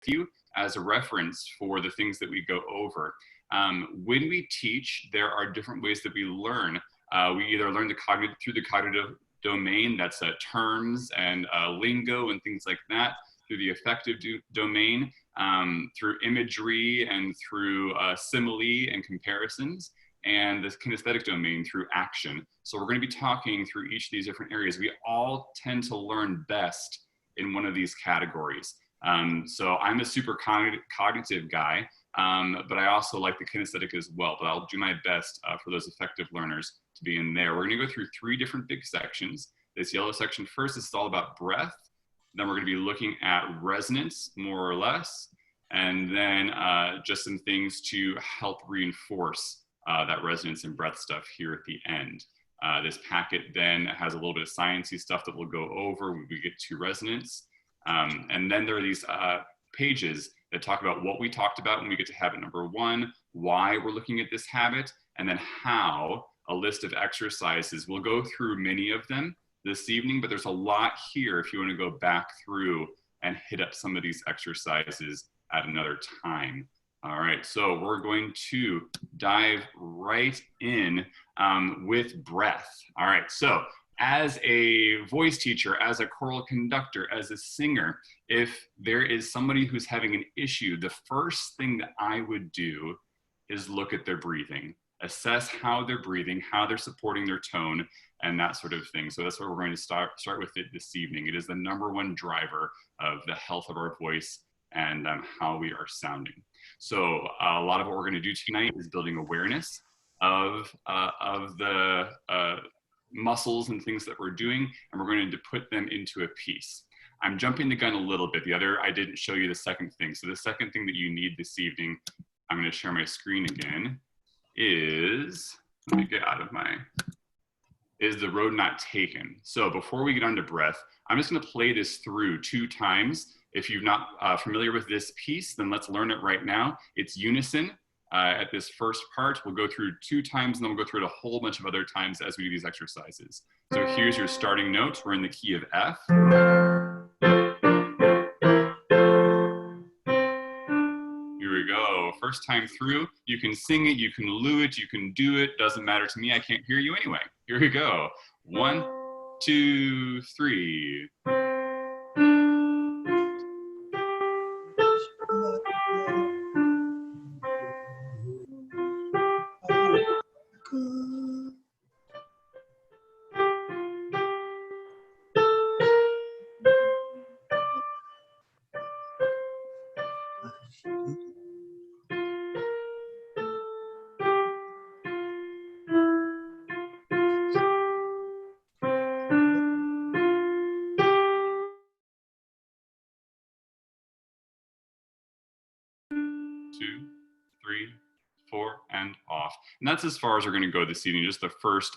you as a reference for the things that we go over. When we teach, there are different ways that we learn. We either learn through the cognitive domain, that's terms and lingo and things like that, through the affective domain, through imagery and through simile and comparisons, and the kinesthetic domain through action. So we're going to be talking through each of these different areas. We all tend to learn best in one of these categories. So I'm a super cognitive guy, but I also like the kinesthetic as well, but I'll do my best for those effective learners to be in there. We're going to go through 3 different big sections. This yellow section first, this is all about breath. Then we're going to be looking at resonance, more or less, and then just some things to help reinforce that resonance and breath stuff here at the end. This packet then has a little bit of sciencey stuff that we'll go over when we get to resonance. And then there are these pages that talk about what we talked about when we get to habit number 1, why we're looking at this habit, and then how, a list of exercises. We'll go through many of them this evening, but there's a lot here if you want to go back through and hit up some of these exercises at another time. All right, so we're going to dive right in with breath. All right, so as a voice teacher, as a choral conductor, as a singer, if there is somebody who's having an issue, the first thing that I would do is look at their breathing, assess how they're breathing, how they're supporting their tone, and that sort of thing. So that's where we're going to start with it this evening. It is the #1 driver of the health of our voice and how we are sounding. So a lot of what we're going to do tonight is building awareness of the muscles and things that we're doing, and we're going to put them into a piece. I'm jumping the gun a little bit. I didn't show you the second thing. So the second thing that you need this evening, I'm going to share my screen again, is, let me get out of is the road not taken. So before we get on to breath, I'm just going to play this through 2 times. If you're not familiar with this piece, then let's learn it right now. It's unison. At this first part, we'll go through 2 times, and then we'll go through it a whole bunch of other times as we do these exercises. So here's your starting note. We're in the key of F. Here we go. First time through, you can sing it, you can loo it, you can do it. Doesn't matter to me. I can't hear you anyway. Here we go. 1, 2, 3. And off. And that's as far as we're going to go this evening, just the first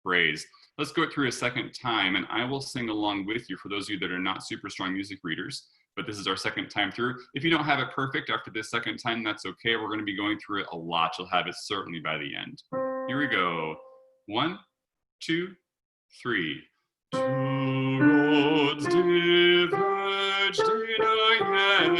phrase. Let's go through a second time, and I will sing along with you for those of you that are not super strong music readers, but this is our second time through. If you don't have it perfect after this second time, that's okay. We're going to be going through it a lot. You'll have it certainly by the end. Here we go. 1, 2, 3. 2 roads diverged in a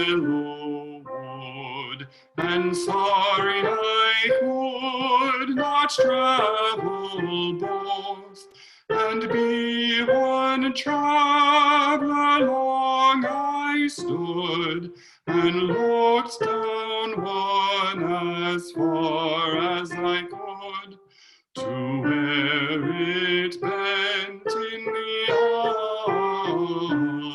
yellow wood, and sorry I could not travel both, and be one traveler long I stood, and looked down one as far as I could, to where it bent in the undergrowth.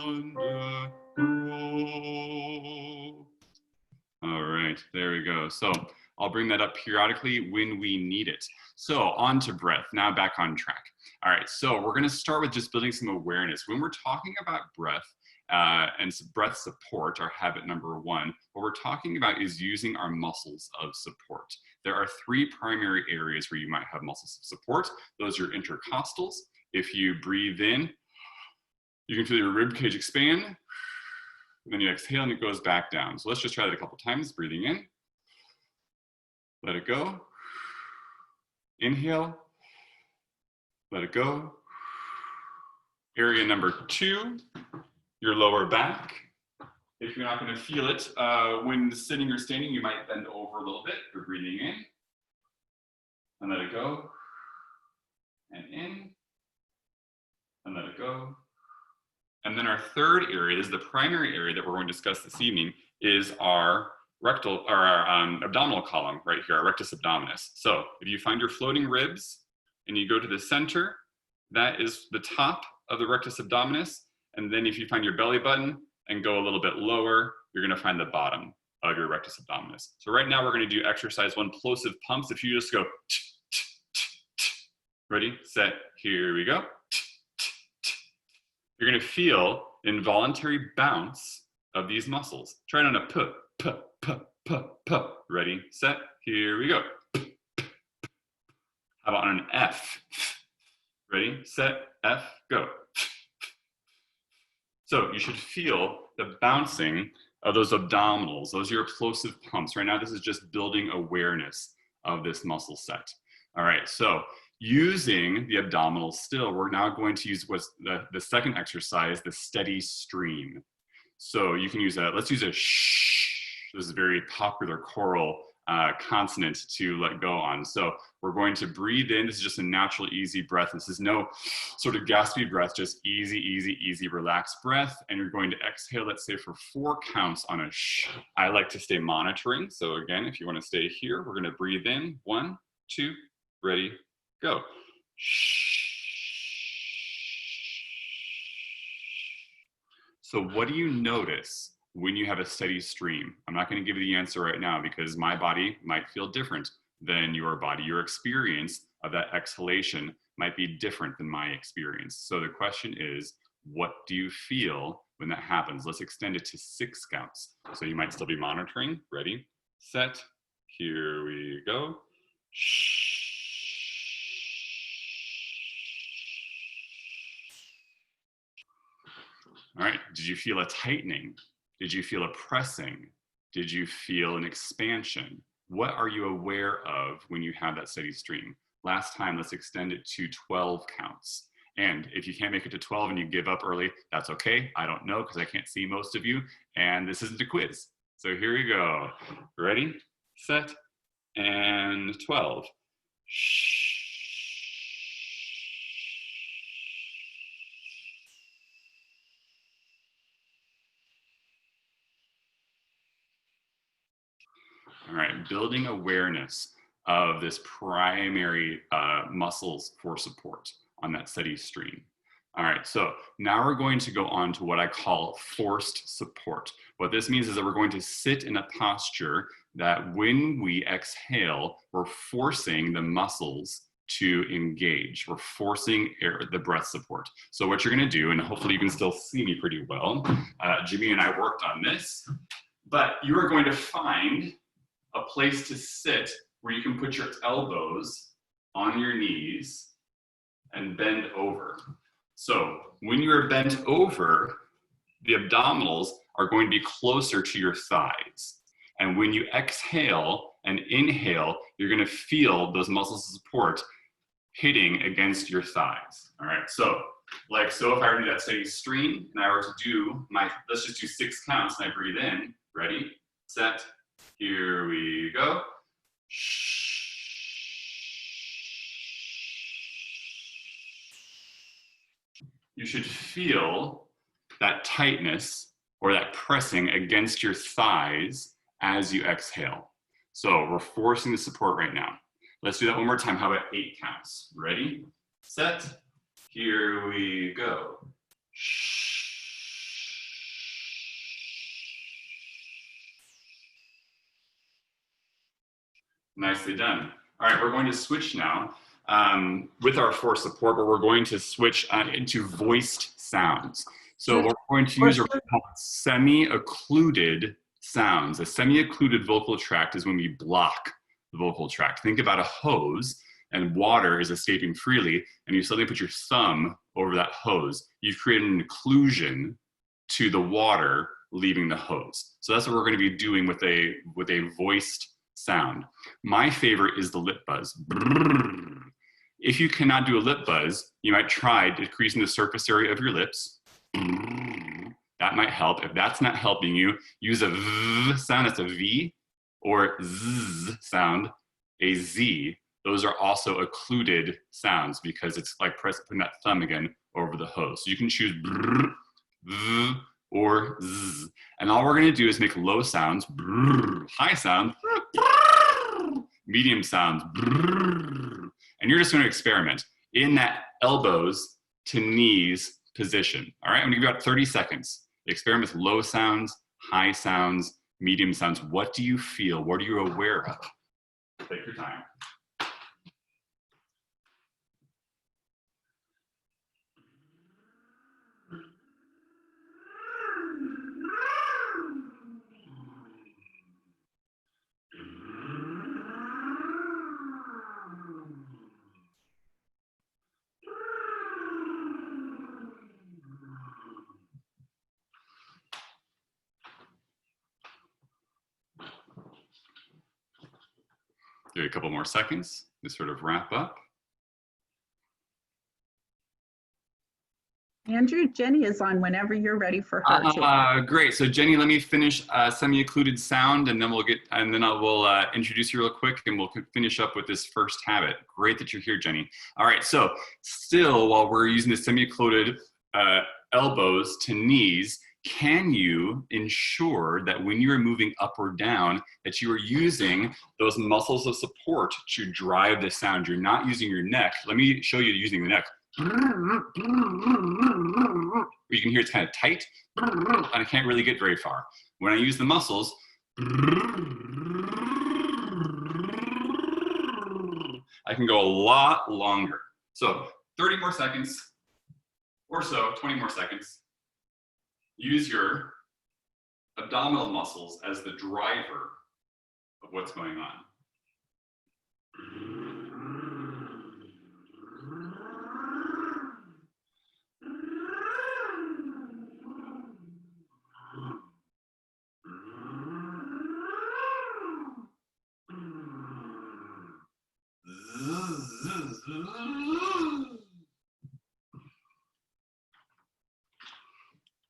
All right, there we go. So I'll bring that up periodically when we need it. So on to breath, now back on track. All right, so we're gonna start with just building some awareness. When we're talking about breath and breath support, our habit #1, what we're talking about is using our muscles of support. There are 3 primary areas where you might have muscles of support. Those are your intercostals. If you breathe in, you can feel your rib cage expand, and then you exhale and it goes back down. So let's just try that a couple times. Breathing in, let it go. Inhale, let it go. Area number 2, your lower back. If you're not going to feel it when sitting or standing, you might bend over a little bit. You're breathing in and let it go, and in and let it go. And then our third area, this is the primary area that we're going to discuss this evening, is our rectal or our abdominal column right here, our rectus abdominis. So if you find your floating ribs and you go to the center, that is the top of the rectus abdominis. And then if you find your belly button and go a little bit lower, you're going to find the bottom of your rectus abdominis. So right now we're going to do exercise 1, plosive pumps. If you just go, ready, set, here we go. You're going to feel involuntary bounce of these muscles. Try it on a p, p, p, p, p. Ready, set, here we go. How about on an F? Ready, set, F, go. So you should feel the bouncing of those abdominals. Those are your plosive pumps. Right now, this is just building awareness of this muscle set. All right, so using the abdominals still, we're now going to use what's the second exercise, the steady stream. So you can use let's use a shh. This is a very popular choral consonant to let go on. So we're going to breathe in. This is just a natural, easy breath. This is no sort of gaspy breath, just easy, easy, easy, relaxed breath. And you're going to exhale, let's say for 4 counts on a shh. I like to stay monitoring. So again, if you want to stay here, we're going to breathe in. 1, 2, ready, go. So what do you notice when you have a steady stream? I'm not going to give you the answer right now because my body might feel different than your body. Your experience of that exhalation might be different than my experience. So the question is, what do you feel when that happens? Let's extend it to 6 counts. So you might still be monitoring. Ready, set, here we go. All right, did you feel a tightening? Did you feel a pressing? Did you feel an expansion? What are you aware of when you have that steady stream? Last time, let's extend it to 12 counts. And if you can't make it to 12 and you give up early, that's okay. I don't know because I can't see most of you. And this isn't a quiz. So here we go. Ready, set, and 12. All right, building awareness of this primary muscles for support on that steady stream. All right, so now we're going to go on to what I call forced support. What this means is that we're going to sit in a posture that when we exhale, we're forcing the muscles to engage. We're forcing the breath support. So what you're gonna do, and hopefully you can still see me pretty well, Jimmy and I worked on this, but you are going to find a place to sit where you can put your elbows on your knees and bend over. So when you're bent over, the abdominals are going to be closer to your thighs. And when you exhale and inhale, you're going to feel those muscles of support hitting against your thighs. All right, so if I were to do that steady stream and I were to do let's just do 6 counts and I breathe in, ready, set, here we go. You should feel that tightness or that pressing against your thighs as you exhale. So we're forcing the support right now. Let's do that one more time. How about 8 counts? Ready, set, here we go. Nicely done. All right, we're going to switch now with our force support, but we're going to switch into voiced sounds. So we're going to use semi-occluded sounds. A semi-occluded vocal tract is when we block the vocal tract. Think about a hose and water is escaping freely and you suddenly put your thumb over that hose. You've created an occlusion to the water leaving the hose. So that's what we're going to be doing with a voiced sound. My favorite is the lip buzz. If you cannot do a lip buzz, you might try decreasing the surface area of your lips. That might help. If that's not helping you, use a V sound, that's a V, or Z sound, a Z. Those are also occluded sounds because it's like putting that thumb again over the hose. So you can choose brr, V, or Z. And all we're gonna do is make low sounds, brr, high sound, brr, medium sounds, brr, and you're just gonna experiment in that elbows to knees position. All right, I'm gonna give you about 30 seconds. Experiment with low sounds, high sounds, medium sounds. What do you feel? What are you aware of? Take your time. Give it a couple more seconds to sort of wrap up. Andrew, Jenny is on whenever you're ready for her. Great. So Jenny, let me finish semi-occluded sound, and then we'll introduce you real quick, and we'll finish up with this first habit. Great that you're here, Jenny. All right. So still, while we're using the semi-occluded elbows to knees, can you ensure that when you are moving up or down, that you are using those muscles of support to drive the sound? You're not using your neck. Let me show you using the neck. You can hear it's kind of tight, and I can't really get very far. When I use the muscles, I can go a lot longer. So 30 more seconds or so, 20 more seconds. Use your abdominal muscles as the driver of what's going on.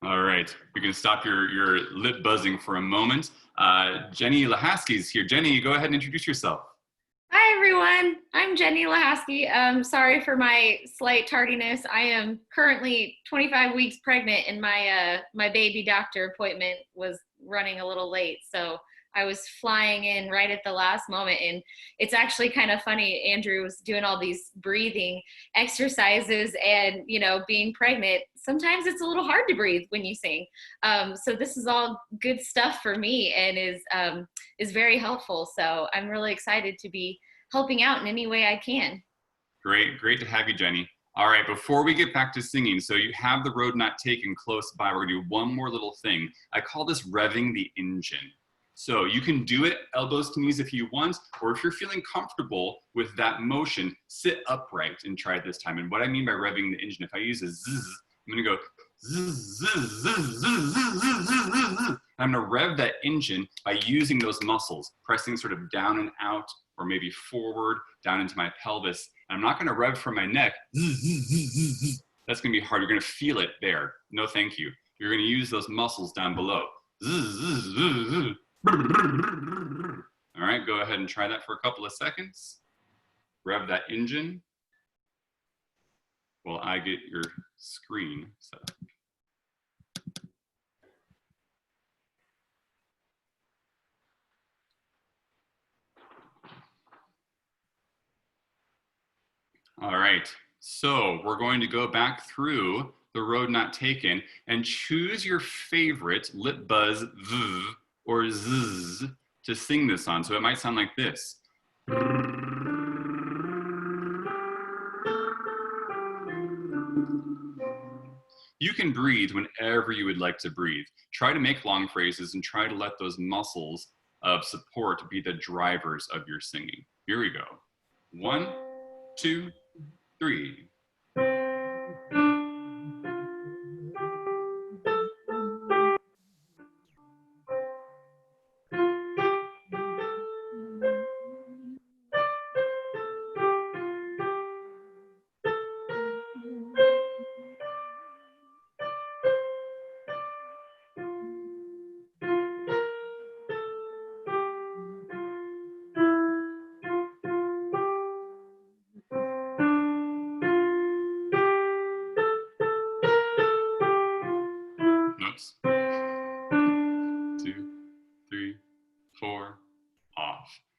All right, we can stop your lip buzzing for a moment. Jenny Lahasky is here. Jenny, go ahead and introduce yourself. Hi, everyone. I'm Jenny Lahasky. Sorry for my slight tardiness. I am currently 25 weeks pregnant, and my baby doctor appointment was running a little late. So I was flying in right at the last moment. And it's actually kind of funny. Andrew was doing all these breathing exercises, and, you know, being pregnant, sometimes it's a little hard to breathe when you sing. So this is all good stuff for me, and is very helpful. So I'm really excited to be helping out in any way I can. Great to have you, Jenny. All right, before we get back to singing, so you have the road not taken close by. We're gonna do one more little thing. I call this revving the engine. So you can do it elbows to knees if you want, or if you're feeling comfortable with that motion, sit upright and try it this time. And what I mean by revving the engine, if I use a zzz, I'm gonna go zzz, zzz, zzz, zzz, zzz, zzz. I'm gonna rev that engine by using those muscles, pressing sort of down and out, or maybe forward, down into my pelvis. And I'm not gonna rev from my neck. That's gonna be hard. You're gonna feel it there. No, thank you. You're gonna use those muscles down below. All right, go ahead and try that for a couple of seconds. Rev that engine while I get your screen set up. All right, so we're going to go back through the road not taken and choose your favorite lip buzz v or zzz to sing this on. So it might sound like this. You can breathe whenever you would like to breathe. Try to make long phrases and try to let those muscles of support be the drivers of your singing. Here we go. 1, 2, 3.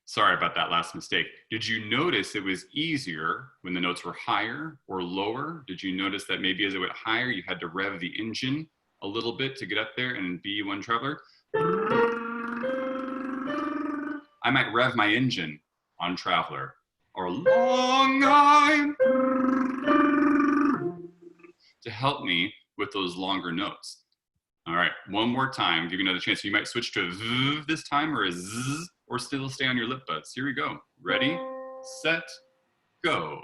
Sorry about that last mistake. Did you notice it was easier when the notes were higher or lower? Did you notice that maybe as it went higher, you had to rev the engine a little bit to get up there and be one traveler? I might rev my engine on traveler, or long time, to help me with those longer notes. All right, one more time, give you another chance. You might switch to a v this time, or a z, or still stay on your lip buds. Here we go. Ready, set, go.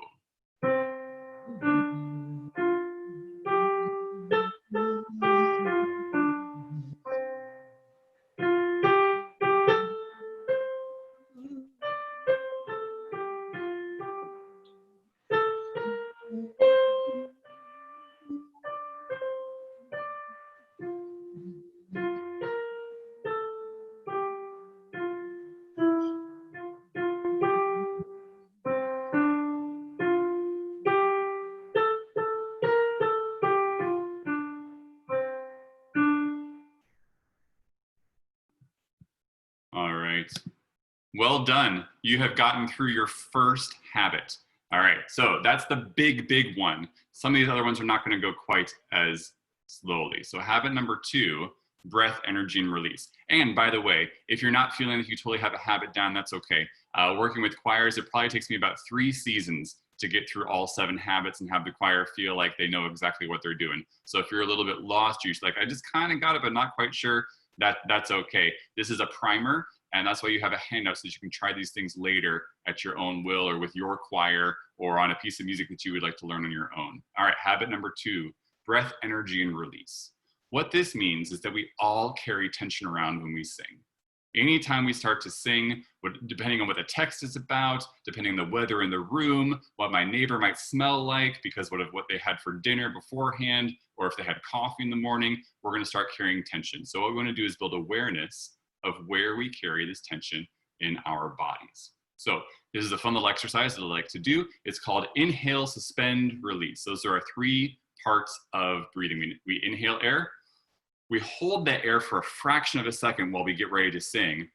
All right. Well done. You have gotten through your first habit. All right, so that's the big one. Some of these other ones are not going to go quite as slowly. So habit number 2, breath, energy, and release. And by the way, if you're not feeling like you totally have a habit down, that's okay. Working with choirs, it probably takes me about 3 seasons to get through all 7 habits and have the choir feel like they know exactly what they're doing. So if you're a little bit lost, you're just like, I just kind of got it, but not quite sure, that's okay. This is a primer. And that's why you have a handout so that you can try these things later at your own will or with your choir or on a piece of music that you would like to learn on your own. All right, habit number 2, breath, energy, and release. What this means is that we all carry tension around when we sing. Anytime we start to sing, depending on what the text is about, depending on the weather in the room, what my neighbor might smell like because of what they had for dinner beforehand, or if they had coffee in the morning, we're going to start carrying tension. So what we want to do is build awareness of where we carry this tension in our bodies. So this is a fun little exercise that I like to do. It's called inhale, suspend, release. Those are our 3 parts of breathing. We inhale air, we hold that air for a fraction of a second while we get ready to sing,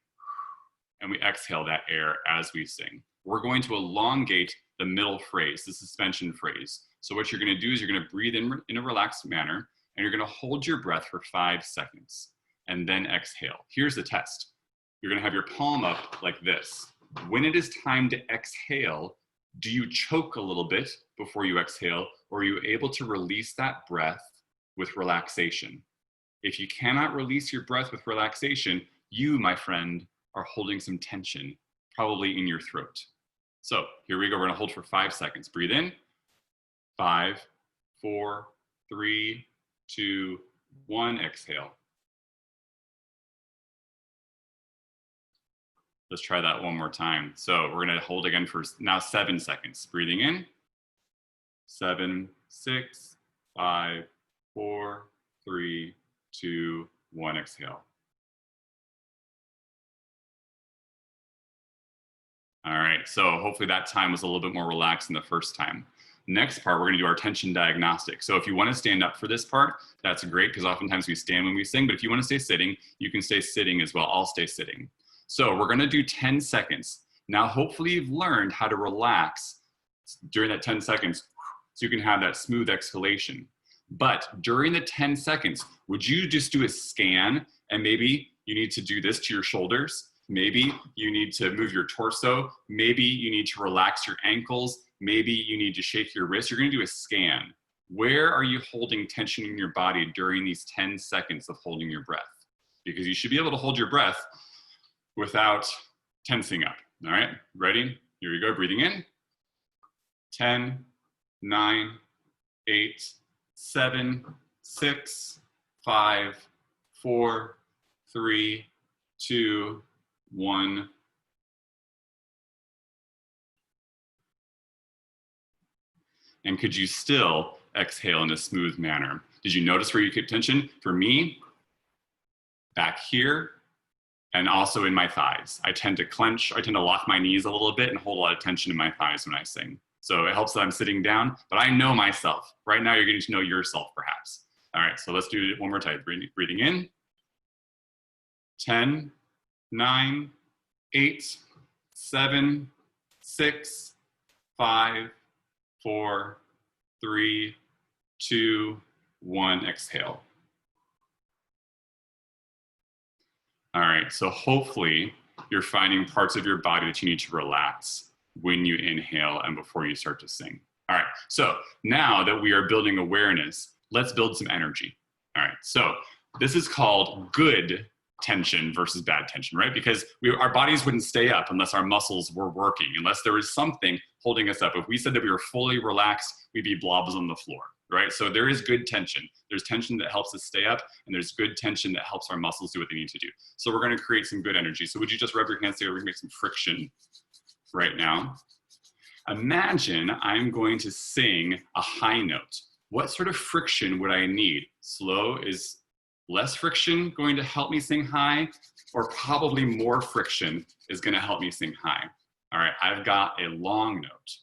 and we exhale that air as we sing. We're going to elongate the middle phrase, the suspension phrase. So what you're going to do is you're going to breathe in a relaxed manner, and you're going to hold your breath for 5 seconds. And then exhale. Here's the test. You're going to have your palm up like this. When it is time to exhale, do you choke a little bit before you exhale, or are you able to release that breath with relaxation? If you cannot release your breath with relaxation, you, my friend, are holding some tension, probably in your throat. So here we go. We're going to hold for 5 seconds. Breathe in. 5, 4, 3, 2, 1. Exhale. Let's try that one more time. So we're going to hold again for now 7 seconds. Breathing in. 7, 6, 5, 4, 3, 2, 1. Exhale. All right, so hopefully that time was a little bit more relaxed than the first time. Next part, we're going to do our tension diagnostic. So if you want to stand up for this part, that's great, because oftentimes we stand when we sing, but if you want to stay sitting, you can stay sitting as well. I'll stay sitting. So we're going to do 10 seconds. Now, hopefully you've learned how to relax during that 10 seconds so you can have that smooth exhalation. But during the 10 seconds, would you just do a scan, and maybe you need to do this to your shoulders? Maybe you need to move your torso. Maybe you need to relax your ankles. Maybe you need to shake your wrist. You're going to do a scan. Where are you holding tension in your body during these 10 seconds of holding your breath? Because you should be able to hold your breath without tensing up. All right, ready? Here we go, breathing in. 10, 9, 8, 7, 6, 5, 4, 3, 2, 1. And could you still exhale in a smooth manner? Did you notice where you keep tension? For me, back here, and also in my thighs. I tend to clench, I tend to lock my knees a little bit and hold a lot of tension in my thighs when I sing. So it helps that I'm sitting down, but I know myself. Right now you're getting to know yourself perhaps. All right, so let's do it one more time. Breathing in. 10, 9, 8, 7, 6, 5, 4, 3, 2, 1. Exhale. All right, so hopefully you're finding parts of your body that you need to relax when you inhale and before you start to sing. All right, so now that we are building awareness, let's build some energy. All right, so this is called good tension versus bad tension, right? Because our bodies wouldn't stay up unless our muscles were working, unless there was something holding us up. If we said that we were fully relaxed, we'd be blobs on the floor, right? So there is good tension. There's tension that helps us stay up, and there's good tension that helps our muscles do what they need to do. So we're gonna create some good energy. So would you just rub your hands together? We're gonna make some friction right now. Imagine I'm going to sing a high note. What sort of friction would I need? Slow is less friction going to help me sing high, or probably more friction is going to help me sing high? All right, I've got a long note.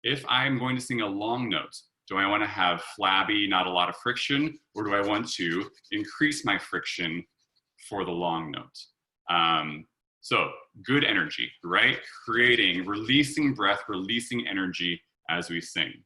If I'm going to sing a long note, do I want to have flabby, not a lot of friction, or do I want to increase my friction for the long note? So good energy, right? Creating, releasing breath, releasing energy as we sing.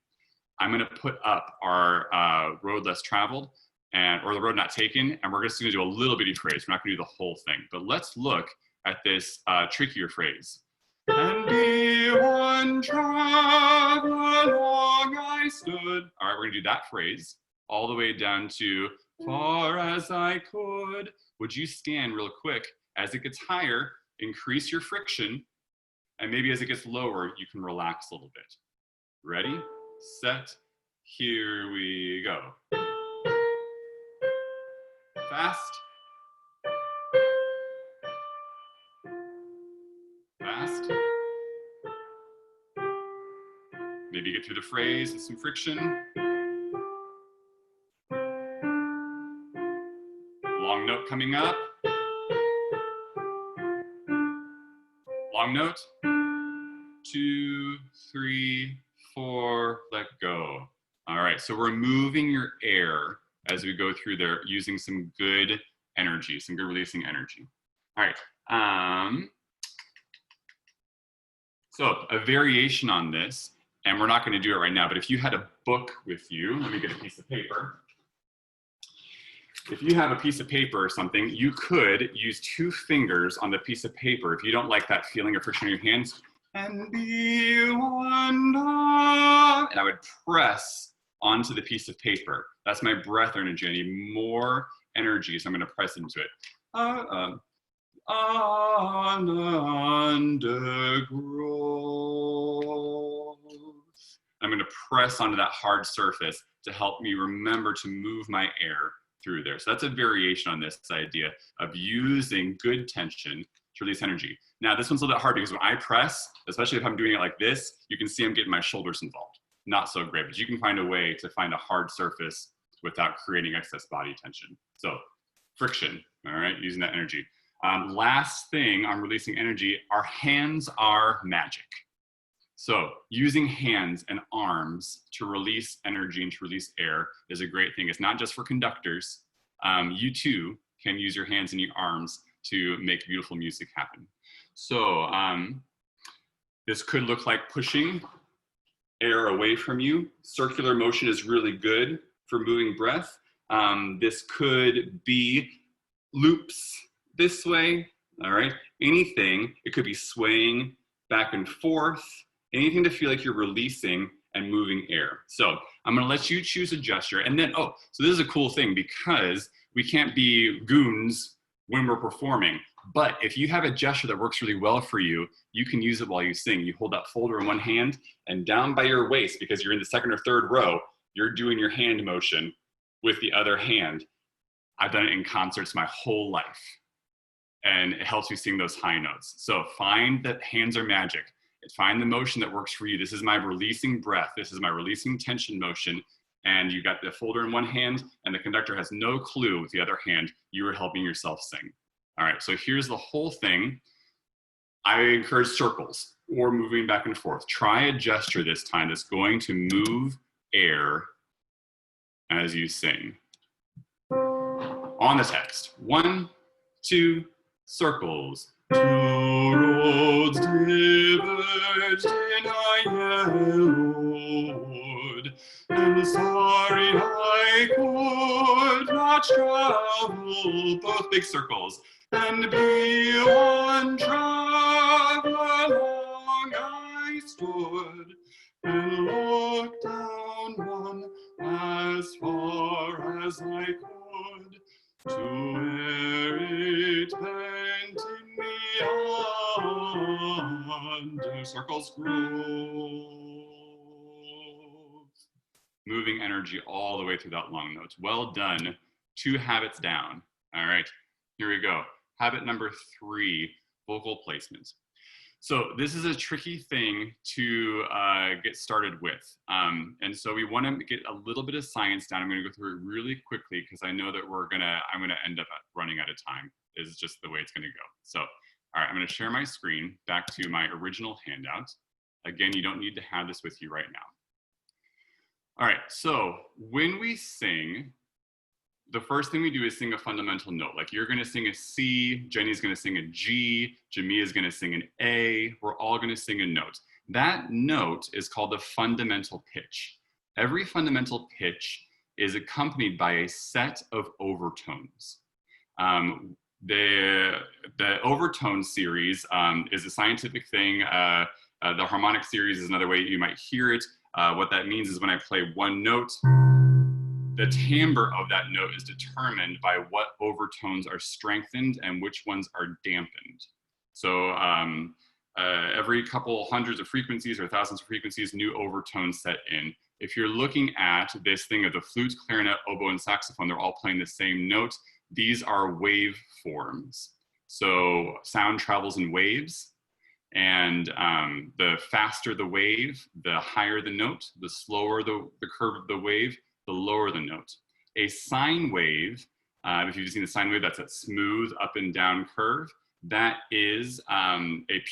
I'm going to put up our road less traveled, or the road not taken, and we're just going to do a little bitty phrase. We're not going to do the whole thing, but let's look at this trickier phrase. And be one track along I stood. All right, we're going to do that phrase all the way down to far as I could. Would you scan real quick? As it gets higher, increase your friction, and maybe as it gets lower, you can relax a little bit. Ready, set, here we go. Fast. Fast. Maybe get through the phrase with some friction. Long note coming up. Long note. 2, 3, 4, let go. All right, so we're moving your air as we go through there, using some good energy, some good releasing energy. All right, so a variation on this, and we're not going to do it right now, but if you had a book with you, let me get a piece of paper. If you have a piece of paper or something, you could use 2 fingers on the piece of paper if you don't like that feeling of friction in your hands. And be one, and I would press onto the piece of paper. That's my breath energy. I need more energy, so I'm going to press into it. Undergrowth. I'm going to press onto that hard surface to help me remember to move my air through there. So that's a variation on this idea of using good tension to release energy. Now, this one's a little bit hard because when I press, especially if I'm doing it like this, you can see I'm getting my shoulders involved. Not so great, but you can find a way to find a hard surface without creating excess body tension. So friction, all right, using that energy. Last thing on releasing energy, our hands are magic. So using hands and arms to release energy and to release air is a great thing. It's not just for conductors. You too can use your hands and your arms to make beautiful music happen. So this could look like pushing air away from you. Circular motion is really good for moving breath. This could be loops this way, all right? Anything, it could be swaying back and forth, anything to feel like you're releasing and moving air. So I'm gonna let you choose a gesture, and then, oh, so this is a cool thing because we can't be goons when we're performing, but if you have a gesture that works really well for you, you can use it while you sing. You hold that folder in one hand, and down by your waist, because you're in the second or third row, you're doing your hand motion with the other hand. I've done it in concerts my whole life, and it helps me sing those high notes. So find that hands are magic. Find the motion that works for you. This is my releasing breath. This is my releasing tension motion. And you got the folder in one hand, and the conductor has no clue with the other hand. You are helping yourself sing. All right, so here's the whole thing. I encourage circles or moving back and forth. Try a gesture this time that's going to move air as you sing. On the text, 1, 2, Circles. Two roads diverged in a yellow wood, and sorry I could not travel, both big circles, and be one track along I stood, and looked down one as far as I could, to where it bent in me under circles grove. Moving energy all the way through that long note. Well done. 2 habits down. All right, here we go. Habit number 3, vocal placement. So this is a tricky thing to get started with. And so we want to get a little bit of science down. I'm going to go through it really quickly because I know that I'm going to end up running out of time. Is just the way it's going to go. So, all right, I'm going to share my screen back to my original handout. Again, you don't need to have this with you right now. All right, so when we sing, the first thing we do is sing a fundamental note. Like you're gonna sing a C, Jenny's gonna sing a G, Jamia's gonna sing an A, we're all gonna sing a note. That note is called the fundamental pitch. Every fundamental pitch is accompanied by a set of overtones. The overtone series is a scientific thing. The harmonic series is another way you might hear it. What that means is when I play one note, the timbre of that note is determined by what overtones are strengthened and which ones are dampened. So every couple hundreds of frequencies or thousands of frequencies, new overtones set in. If you're looking at this thing of the flute, clarinet, oboe, and saxophone, they're all playing the same note. These are wave forms. So sound travels in waves. And the faster the wave, the higher the note, the slower the curve of the wave, the lower the note. A sine wave, if you've seen the sine wave, that's a smooth up and down curve. That is a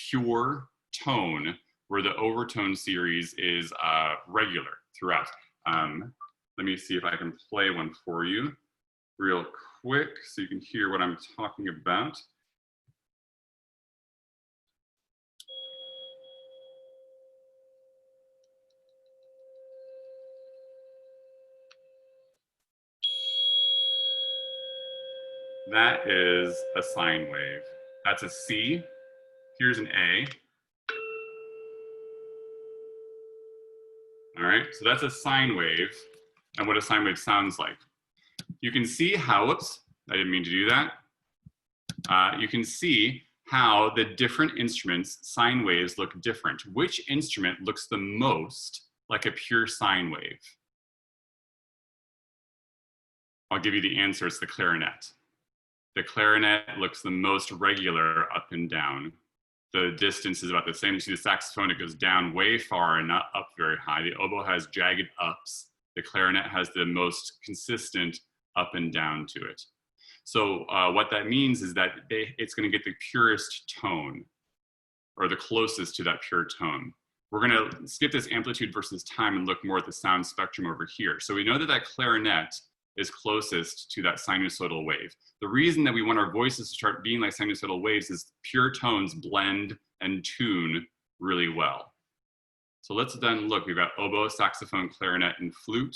pure tone where the overtone series is regular throughout. Let me see if I can play one for you real quick so you can hear what I'm talking about. That is a sine wave. That's a C. Here's an A. All right, so that's a sine wave and what a sine wave sounds like. You can see how, whoops, I didn't mean to do that. You can see how the different instruments, sine waves, look different. Which instrument looks the most like a pure sine wave? I'll give you the answer, it's the clarinet. The clarinet looks the most regular up and down. The distance is about the same. You see the saxophone, it goes down way far and not up very high. The oboe has jagged ups. The clarinet has the most consistent up and down to it. So what that means is that it's going to get the purest tone, or the closest to that pure tone. We're going to skip this amplitude versus time and look more at the sound spectrum over here. So we know that that clarinet is closest to that sinusoidal wave. The reason that we want our voices to start being like sinusoidal waves is pure tones blend and tune really well. So let's then look, we've got oboe, saxophone, clarinet, and flute.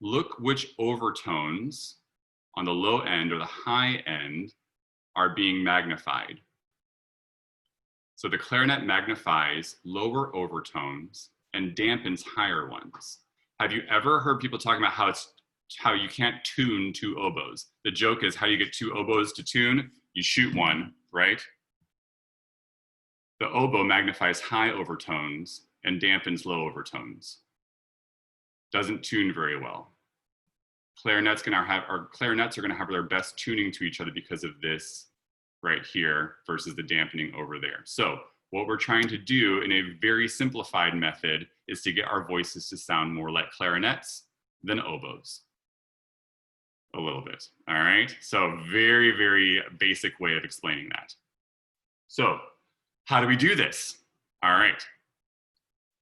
Look which overtones on the low end or the high end are being magnified. So the clarinet magnifies lower overtones and dampens higher ones. Have you ever heard people talking about how you can't tune 2 oboes? The joke is, how do you get 2 oboes to tune? You shoot one, right? The oboe magnifies high overtones and dampens low overtones. Doesn't tune very well. Clarinets are going to have their best tuning to each other because of this right here versus the dampening over there. So what we're trying to do in a very simplified method is to get our voices to sound more like clarinets than oboes. A little bit, all right? So very, very basic way of explaining that. So how do we do this? All right.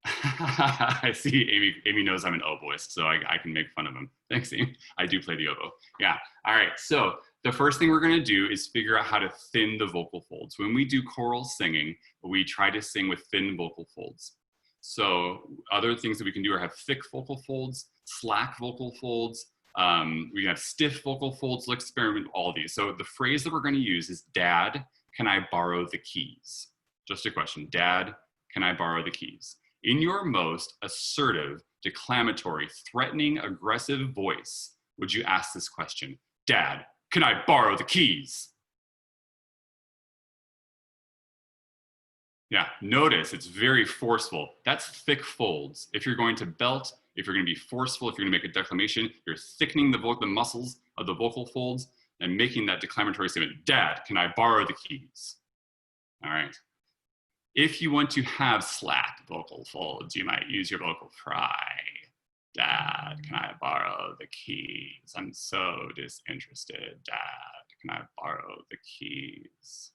I see Amy knows I'm an oboist, so I can make fun of him. Thanks, Amy. I do play the oboe. Yeah, all right. So the first thing we're going to do is figure out how to thin the vocal folds. When we do choral singing, we try to sing with thin vocal folds. So other things that we can do are have thick vocal folds, slack vocal folds. We have stiff vocal folds. Let's experiment with all these. So the phrase that we're going to use is, Dad, can I borrow the keys? Just a question. Dad, can I borrow the keys? In your most assertive, declamatory, threatening, aggressive voice, would you ask this question? Dad, can I borrow the keys? Yeah, notice it's very forceful. That's thick folds. If you're going to belt, if you're going to be forceful, if you're going to make a declamation, you're thickening the muscles of the vocal folds and making that declamatory statement, Dad, can I borrow the keys? All right. If you want to have slack vocal folds, you might use your vocal fry. Dad, can I borrow the keys? I'm so disinterested. Dad, can I borrow the keys?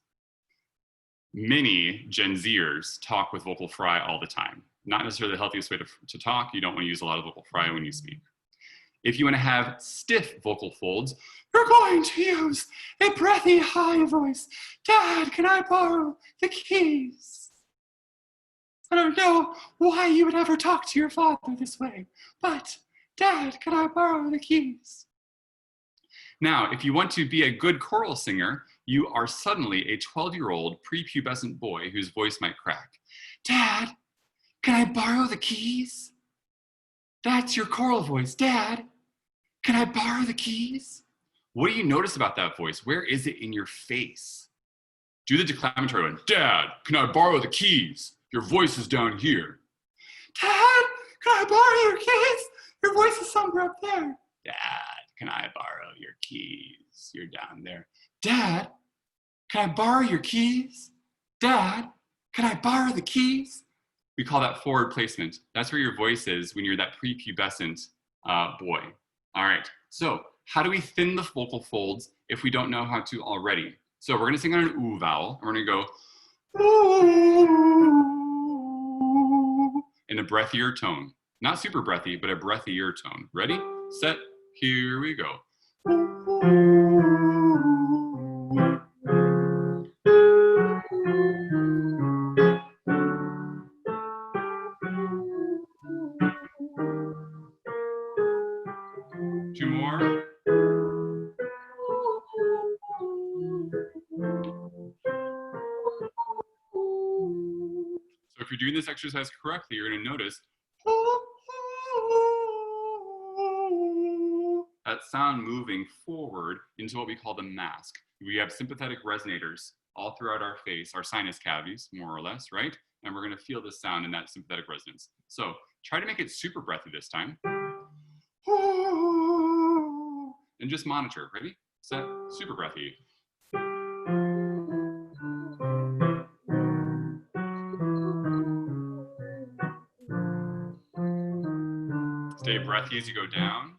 Many Gen Zers talk with vocal fry all the time. Not necessarily the healthiest way to talk. You don't want to use a lot of vocal fry when you speak. If you want to have stiff vocal folds, you're going to use a breathy high voice. Dad, can I borrow the keys? I don't know why you would ever talk to your father this way, but Dad, can I borrow the keys? Now, if you want to be a good choral singer, you are suddenly a 12-year-old prepubescent boy whose voice might crack. Dad, can I borrow the keys? That's your choral voice. Dad, can I borrow the keys? What do you notice about that voice? Where is it in your face? Do the declamatory one. Dad, can I borrow the keys? Your voice is down here. Dad, can I borrow your keys? Your voice is somewhere up there. Dad, can I borrow your keys? You're down there. Dad, can I borrow your keys? Dad, can I borrow the keys? We call that forward placement. That's where your voice is when you're that prepubescent boy. All right, so how do we thin the vocal folds if we don't know how to already? So we're gonna sing on an oo vowel. We're gonna go ooh in a breathier tone. Not super breathy, but a breathier tone. Ready, set, here we go. 2 more. So if you're doing this exercise correctly, you're going to notice that sound moving forward into what we call the mask. We have sympathetic resonators all throughout our face, our sinus cavities, more or less, right? And we're going to feel the sound in that sympathetic resonance. So try to make it super breathy this time. And just monitor. Ready, set, super breathy. Stay breathy as you go down.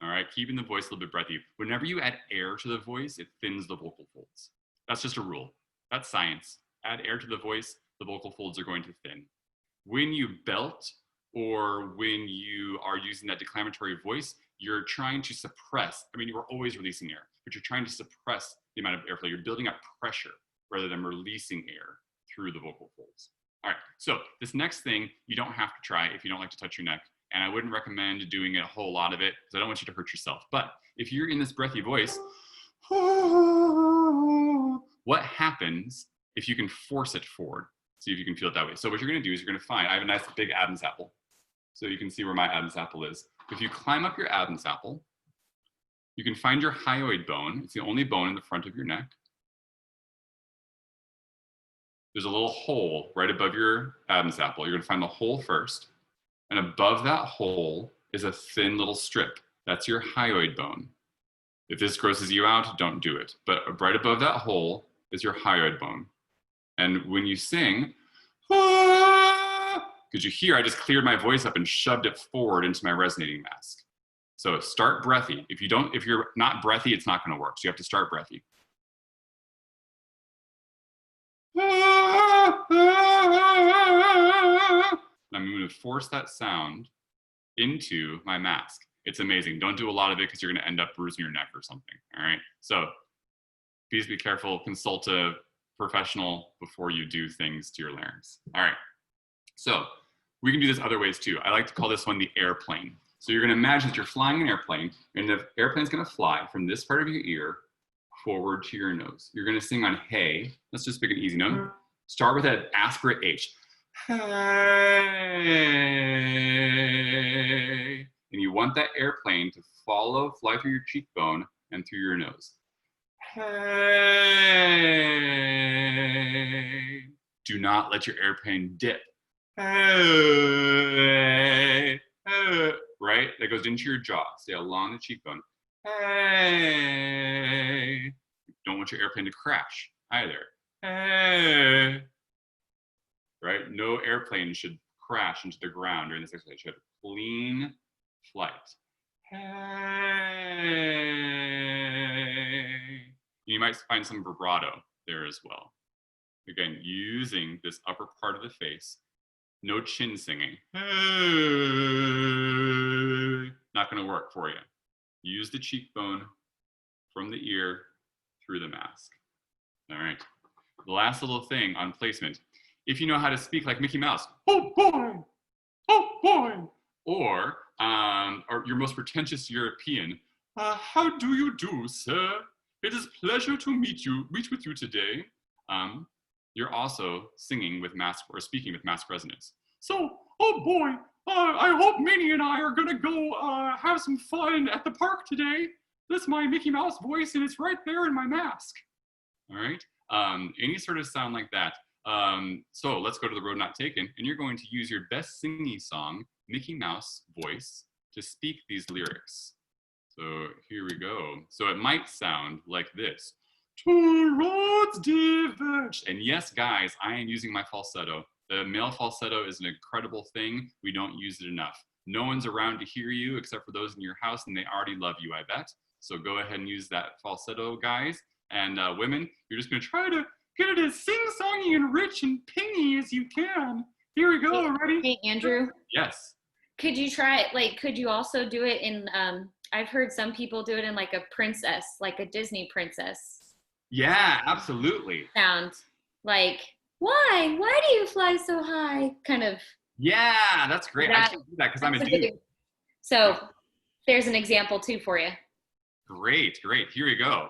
All right, keeping the voice a little bit breathy. Whenever you add air to the voice, it thins the vocal folds. That's just a rule. That's science. Add air to the voice, the vocal folds are going to thin. When you belt or when you are using that declamatory voice, you're trying to suppress, I mean, you are always releasing air, but you're trying to suppress the amount of airflow. You're building up pressure rather than releasing air through the vocal folds. All right, so this next thing, you don't have to try if you don't like to touch your neck. And I wouldn't recommend doing a whole lot of it because I don't want you to hurt yourself. But if you're in this breathy voice, what happens if you can force it forward? See if you can feel it that way. So what you're gonna do is you're gonna find, I have a nice big Adam's apple. So you can see where my Adam's apple is. If you climb up your Adam's apple, you can find your hyoid bone. It's the only bone in the front of your neck. There's a little hole right above your Adam's apple. You're gonna find the hole first. And above that hole is a thin little strip. That's your hyoid bone. If this grosses you out, don't do it. But right above that hole is your hyoid bone. And when you sing, because you hear, I just cleared my voice up and shoved it forward into my resonating mask. So start breathy. If you're not breathy, it's not gonna work. So you have to start breathy. I'm going to force that sound into my mask. It's amazing. Don't do a lot of it because you're going to end up bruising your neck or something. All right. So please be careful. Consult a professional before you do things to your larynx. All right. So we can do this other ways too. I like to call this one the airplane. So you're going to imagine that you're flying an airplane, and the airplane's going to fly from this part of your ear forward to your nose. You're going to sing on hey. Let's just pick an easy note. Start with an aspirate H. Hey. And you want that airplane to fly through your cheekbone and through your nose. Hey. Do not let your airplane dip. Hey. Hey. Right? That goes into your jaw. Stay along the cheekbone. Hey. Don't want your airplane to crash either. Hey. Right? No airplane should crash into the ground during this exercise. You should have a clean flight. Hey. You might find some vibrato there as well. Again, using this upper part of the face. No chin singing. Hey. Not going to work for you. Use the cheekbone from the ear through the mask. All right. The last little thing on placement. If you know how to speak like Mickey Mouse, oh boy, or your most pretentious European, how do you do, sir? It is a pleasure to meet with you today. You're also singing with mask or speaking with mask resonance. So, oh boy, I hope Minnie and I are gonna go have some fun at the park today. That's my Mickey Mouse voice, and it's right there in my mask. All right. Any sort of sound like that. So let's go to the road not taken, and you're going to use your best singing song, Mickey Mouse voice, to speak these lyrics. So here we go. So it might sound like this. Two roads diverge. And yes, guys, I am using my falsetto. The male falsetto is an incredible thing. We don't use it enough. No one's around to hear you except for those in your house, and they already love you, I bet. So go ahead and use that falsetto, guys. And women, you're just going to try to get it as sing-songy and rich and pingy as you can. Here we go. Ready? Hey, Andrew. Yes. Could you try it? Like, could you also do it in, I've heard some people do it in like a princess, like a Disney princess. Yeah, absolutely. Sound like, why? Why do you fly so high? Kind of. Yeah, that's great. I can't do that because I'm a dude. So there's an example too for you. Great, great. Here we go.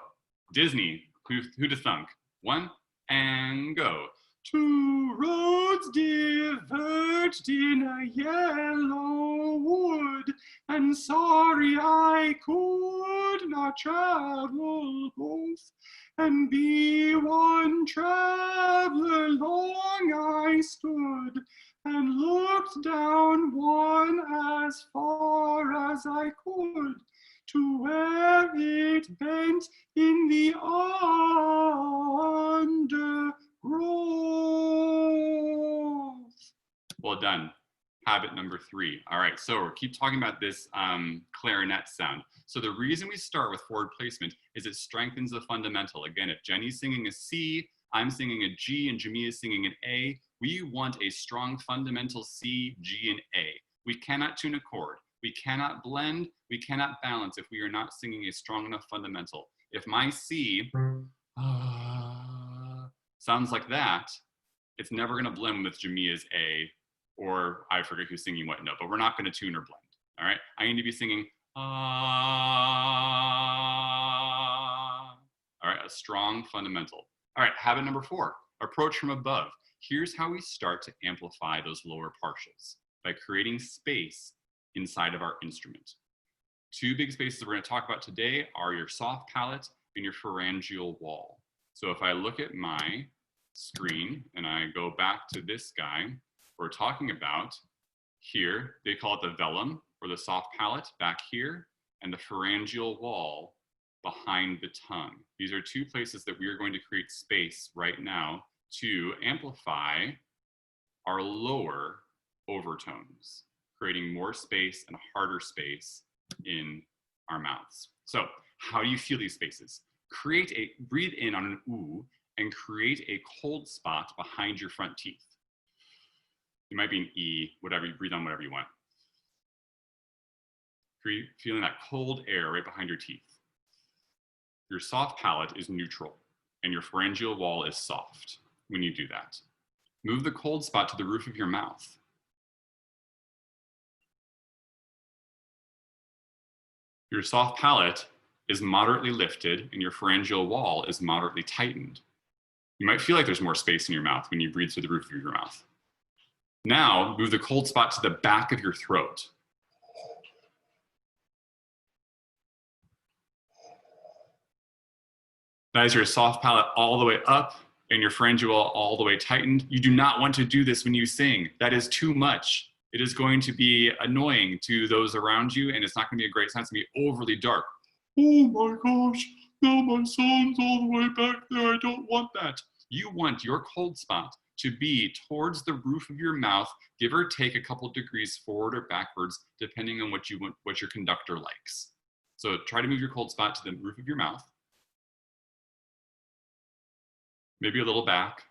Disney, who to thunk? 1 and go. Two roads diverged in a yellow wood, and sorry I could not travel both, and be one traveler long I stood, and looked down one as far as I could, to where it bent in the undergrowth. Well done. Habit number 3. All right, so we'll keep talking about this clarinet sound. So the reason we start with forward placement is it strengthens the fundamental. Again, if Jenny's singing a C, I'm singing a G, and Jamia is singing an A, we want a strong fundamental C, G, and A. We cannot tune a chord. We cannot blend, we cannot balance if we are not singing a strong enough fundamental. If my C sounds like that, it's never gonna blend with Jamia's A, or I forget who's singing what note, but we're not gonna tune or blend, all right? I need to be singing, all right, a strong fundamental. All right, habit number 4, approach from above. Here's how we start to amplify those lower partials, by creating space inside of our instrument. 2 big spaces we're going to talk about today are your soft palate and your pharyngeal wall. So if I look at my screen and I go back to this guy, we're talking about here, they call it the velum, or the soft palate back here, and the pharyngeal wall behind the tongue. These are 2 places that we are going to create space right now to amplify our lower overtones, creating more space and harder space in our mouths. So how do you feel these spaces? Breathe in on an ooh and create a cold spot behind your front teeth. It might be an E, whatever, you breathe on whatever you want. Feeling that cold air right behind your teeth. Your soft palate is neutral, and your pharyngeal wall is soft when you do that. Move the cold spot to the roof of your mouth. Your soft palate is moderately lifted, and your pharyngeal wall is moderately tightened. You might feel like there's more space in your mouth when you breathe through the roof of your mouth. Now, move the cold spot to the back of your throat. That is your soft palate all the way up and your pharyngeal wall all the way tightened. You do not want to do this when you sing. That is too much. It is going to be annoying to those around you, and it's not going to be a great sound. It's going to be overly dark. Oh my gosh, now my song's all the way back there. I don't want that. You want your cold spot to be towards the roof of your mouth, give or take a couple degrees forward or backwards, depending on what your conductor likes. So try to move your cold spot to the roof of your mouth. Maybe a little back,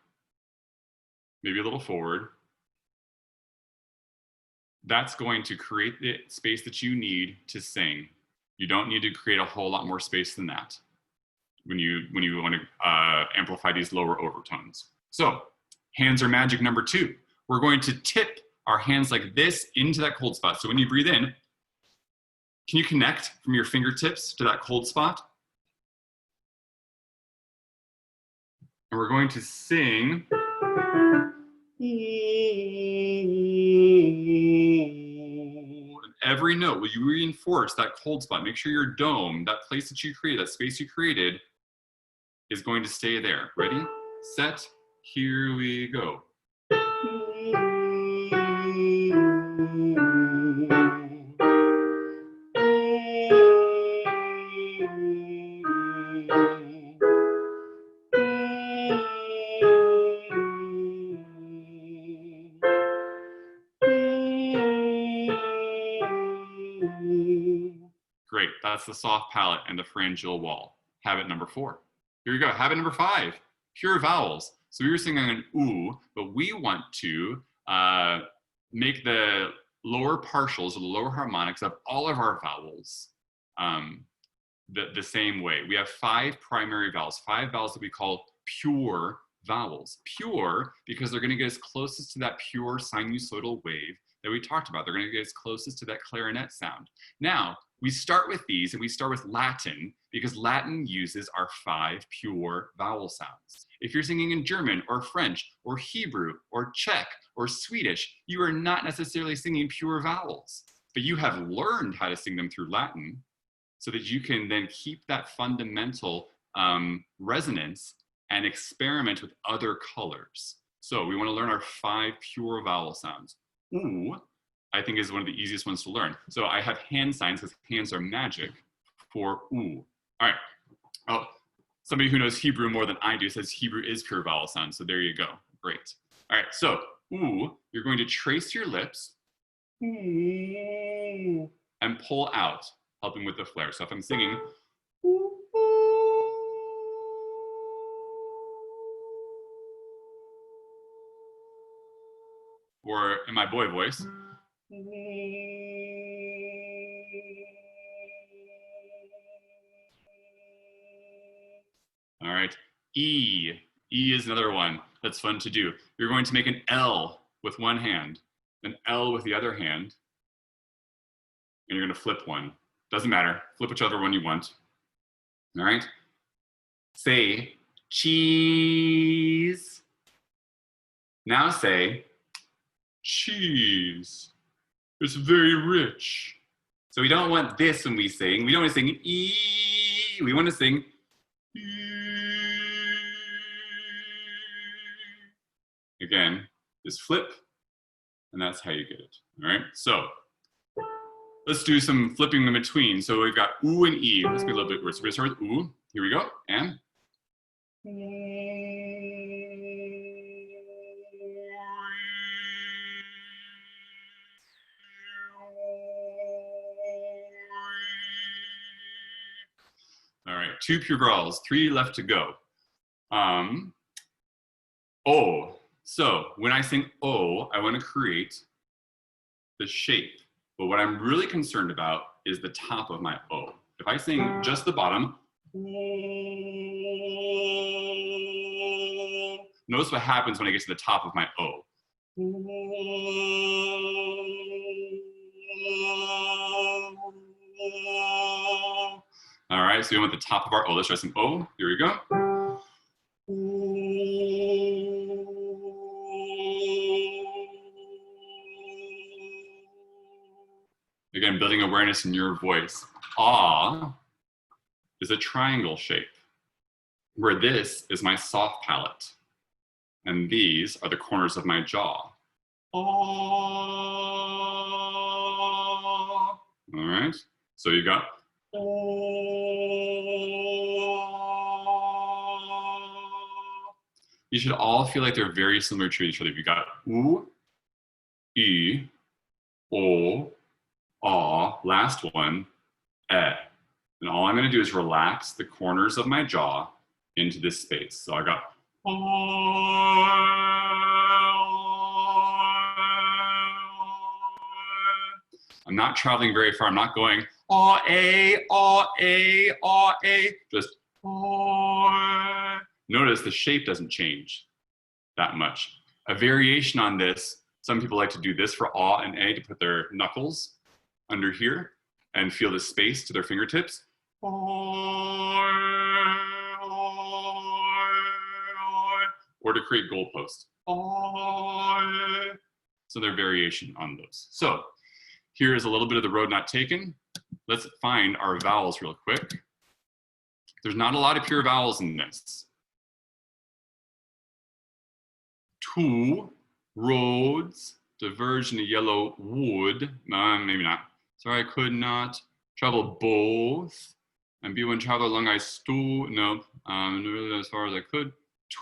maybe a little forward. That's going to create the space that you need to sing. You don't need to create a whole lot more space than that when you want to amplify these lower overtones. So, hands are magic number 2. We're going to tip our hands like this into that cold spot. So when you breathe in, can you connect from your fingertips to that cold spot? And we're going to sing. And every note, will you reinforce that cold spot? Make sure your dome, that place that you created, that space you created, is going to stay there. Ready, set, here we go. Great, that's the soft palate and the pharyngeal wall. Habit number 4. Here we go, habit number 5, pure vowels. So we were singing an ooh, but we want to make the lower partials or the lower harmonics of all of our vowels the same way. We have 5 primary vowels, 5 vowels that we call pure vowels. Pure because they're going to get us closest to that pure sinusoidal wave that we talked about. They're going to get us closest to that clarinet sound. Now, we start with these, and we start with Latin because Latin uses our 5 pure vowel sounds. If you're singing in German or French or Hebrew or Czech or Swedish, you are not necessarily singing pure vowels, but you have learned how to sing them through Latin so that you can then keep that fundamental resonance and experiment with other colors. So we want to learn our 5 pure vowel sounds. Ooh, I think is one of the easiest ones to learn. So I have hand signs because hands are magic for ooh. All right. Oh, somebody who knows Hebrew more than I do says Hebrew is pure vowel sound. So there you go. Great. All right. So ooh, you're going to trace your lips ooh, and pull out, helping with the flare. So if I'm singing ooh, or in my boy voice, all right, E. E is another one that's fun to do. You're going to make an L with one hand, an L with the other hand, and you're going to flip one. Doesn't matter. Flip whichever one you want. All right? Say cheese. Now say cheese. It's very rich. So we don't want this when we sing. We don't want to sing E. We want to sing E. Again, just flip, and that's how you get it. All right? So let's do some flipping in between. So we've got ooh and E. Let's be a little bit worse. So we're going to start with ooh. Here we go. And all right, 2 pure vowels, 3 left to go. O. So when I sing O, I want to create the shape. But what I'm really concerned about is the top of my O. If I sing just the bottom, notice what happens when I get to the top of my O. All right, so we want the top of our O. Let's try some O. Here we go. Again, building awareness in your voice. Ah is a triangle shape, where this is my soft palate, and these are the corners of my jaw. Ah. All right, so you got you should all feel like they're very similar to each other. You got oo, e, o, ah, last one, eh. And all I'm going to do is relax the corners of my jaw into this space. So I got I'm not traveling very far. I'm not going ah a ah a ah a. Just ah. Notice the shape doesn't change that much. A variation on this, some people like to do this for ah and a, to put their knuckles under here and feel the space to their fingertips. Or to create goalposts. So they're variation on those. So here is a little bit of the road not taken. Let's find our vowels real quick. There's not a lot of pure vowels in this. Two roads diverge in a yellow wood. Maybe not. Sorry, I could not travel both. And be when travel along I stood. No, really as far as I could.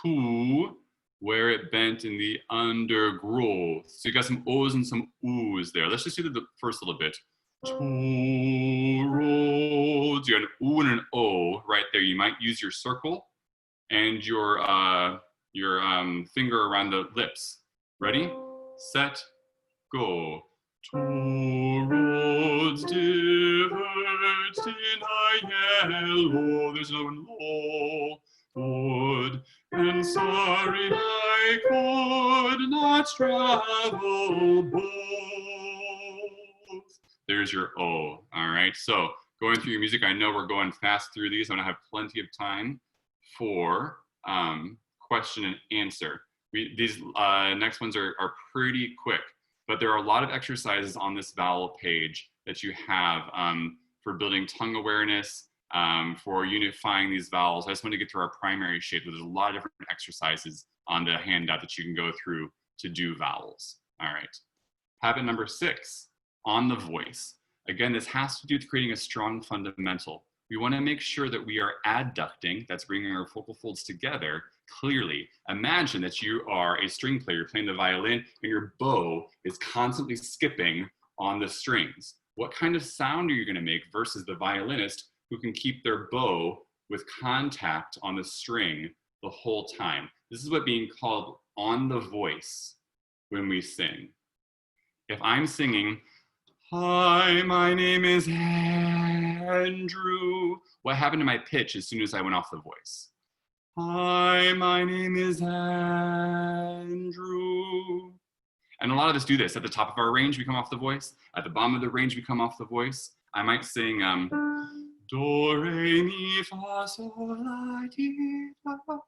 Two, where it bent in the undergrowth. So you got some O's and some O's there. Let's just do the first little bit. Two roads. You got an O and an O right there. You might use your circle and your finger around the lips. Ready, set, go. Two roads diverged in a yellow. There's no low wood, and sorry I could not travel both. There's your O. All right. So going through your music, I know we're going fast through these. I'm gonna have plenty of time for question and answer. These next ones are pretty quick, but there are a lot of exercises on this vowel page that you have for building tongue awareness, for unifying these vowels. I just want to get through our primary shape. There's a lot of different exercises on the handout that you can go through to do vowels. All right. Habit number 6, on the voice. Again, this has to do with creating a strong fundamental. We want to make sure that we are adducting, that's bringing our vocal folds together clearly. Imagine that you are a string player playing the violin and your bow is constantly skipping on the strings. What kind of sound are you going to make versus the violinist who can keep their bow with contact on the string the whole time? This is what being called on the voice when we sing. If I'm singing, hi, my name is Andrew. What happened to my pitch as soon as I went off the voice? Hi, my name is Andrew. And a lot of us do this. At the top of our range, we come off the voice. At the bottom of the range, we come off the voice. I might sing do, re, mi, fa, sol, la, ti, da.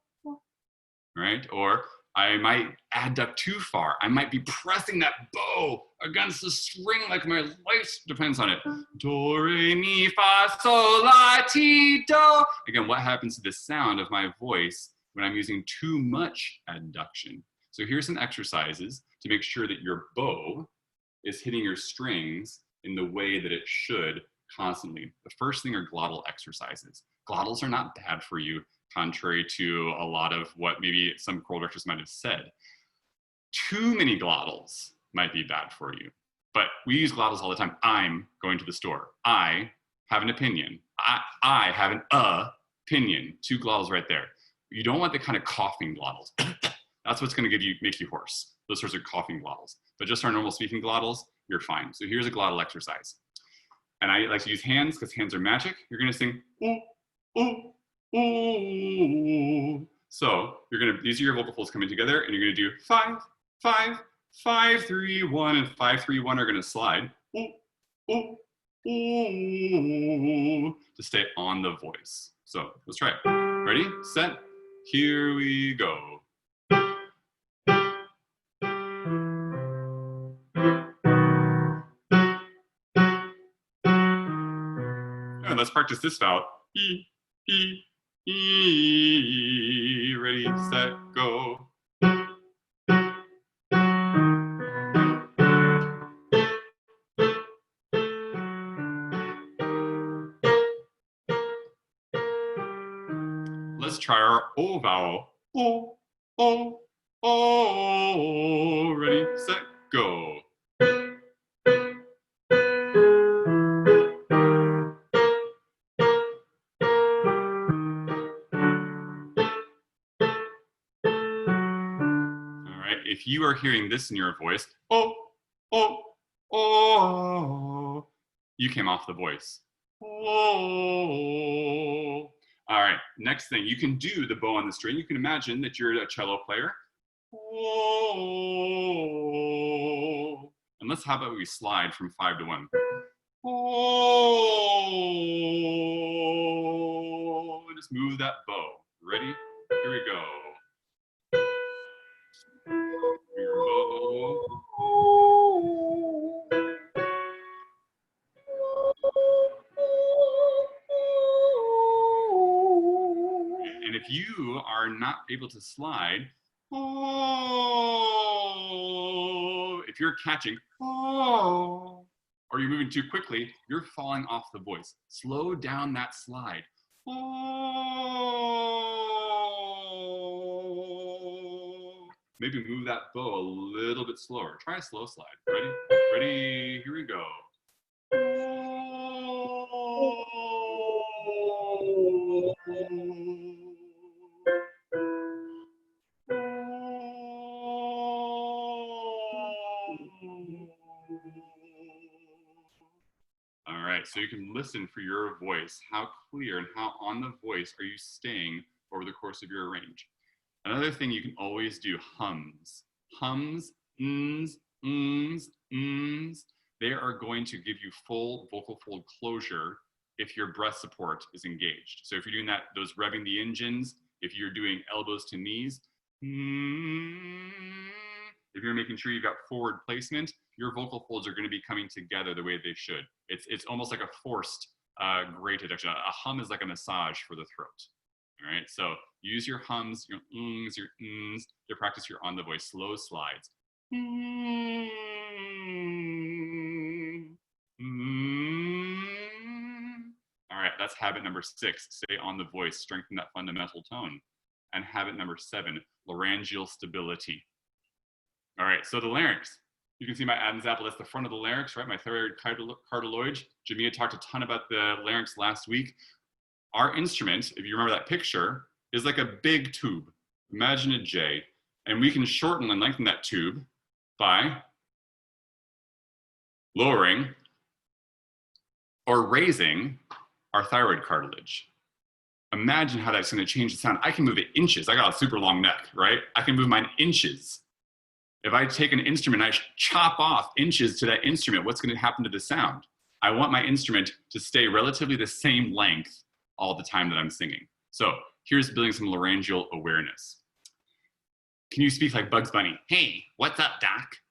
Right? Or I might adduct too far. I might be pressing that bow against the string like my life depends on it. Do, re, mi, fa, sol, la, ti, do. Again, what happens to the sound of my voice when I'm using too much adduction? So here's some exercises to make sure that your bow is hitting your strings in the way that it should constantly. The first thing are glottal exercises. Glottals are not bad for you, contrary to a lot of what maybe some choral directors might have said. Too many glottals might be bad for you, but we use glottals all the time. I'm going to the store. I have an opinion. I have an opinion. 2 glottals right there. You don't want the kind of coughing glottals. That's what's going to make you hoarse. Those sorts of coughing glottals. But just our normal speaking glottals, you're fine. So here's a glottal exercise. And I like to use hands because hands are magic. You're going to sing, ooh, ooh, ooh. So these are your vocal folds coming together, and you're going to do 5, 5, 5, 3, 1, and 5, 3, 1 are going to slide. Ooh, ooh, ooh, to stay on the voice. So let's try it. Ready, set, here we go. And let's practice this vowel. E, E, E. Ready, set, go. Let's try our O vowel. O, O, O. Ready, set, go. If you are hearing this in your voice, oh, oh, oh, you came off the voice. Oh. All right, next thing, you can do the bow on the string. You can imagine that you're a cello player. Oh. And how about we slide from 5 to 1. Oh. And just move that bow. Ready? Here we go. And if you are not able to slide, oh, if you're catching, oh, or you're moving too quickly, you're falling off the voice. Slow down that slide. Oh. Maybe move that bow a little bit slower. Try a slow slide. Ready? Ready? Here we go. All right, so you can listen for your voice. How clear and how on the voice are you staying over the course of your range? Another thing you can always do, hums. Hums, ms, ms, ms. They are going to give you full vocal fold closure if your breath support is engaged. So if you're doing that, those revving the engines, if you're doing elbows to knees, if you're making sure you've got forward placement, your vocal folds are going to be coming together the way they should. It's almost like a forced grated action. A hum is like a massage for the throat. All right, so use your hums, your ings, your ns to practice your on the voice slow slides. All right, that's habit number 6. Stay on the voice, strengthen that fundamental tone. And habit number 7, laryngeal stability. All right, so the larynx. You can see my Adam's apple, that's the front of the larynx, right? My thyroid cartilage. Jamia talked a ton about the larynx last week. Our instrument, if you remember that picture, is like a big tube. Imagine a J. And we can shorten and lengthen that tube by lowering or raising our thyroid cartilage. Imagine how that's going to change the sound. I can move it inches. I got a super long neck, right? I can move mine inches. If I take an instrument and I chop off inches to that instrument, what's going to happen to the sound? I want my instrument to stay relatively the same length all the time that I'm singing. So here's building some laryngeal awareness. Can you speak like Bugs Bunny? Hey, what's up, Doc?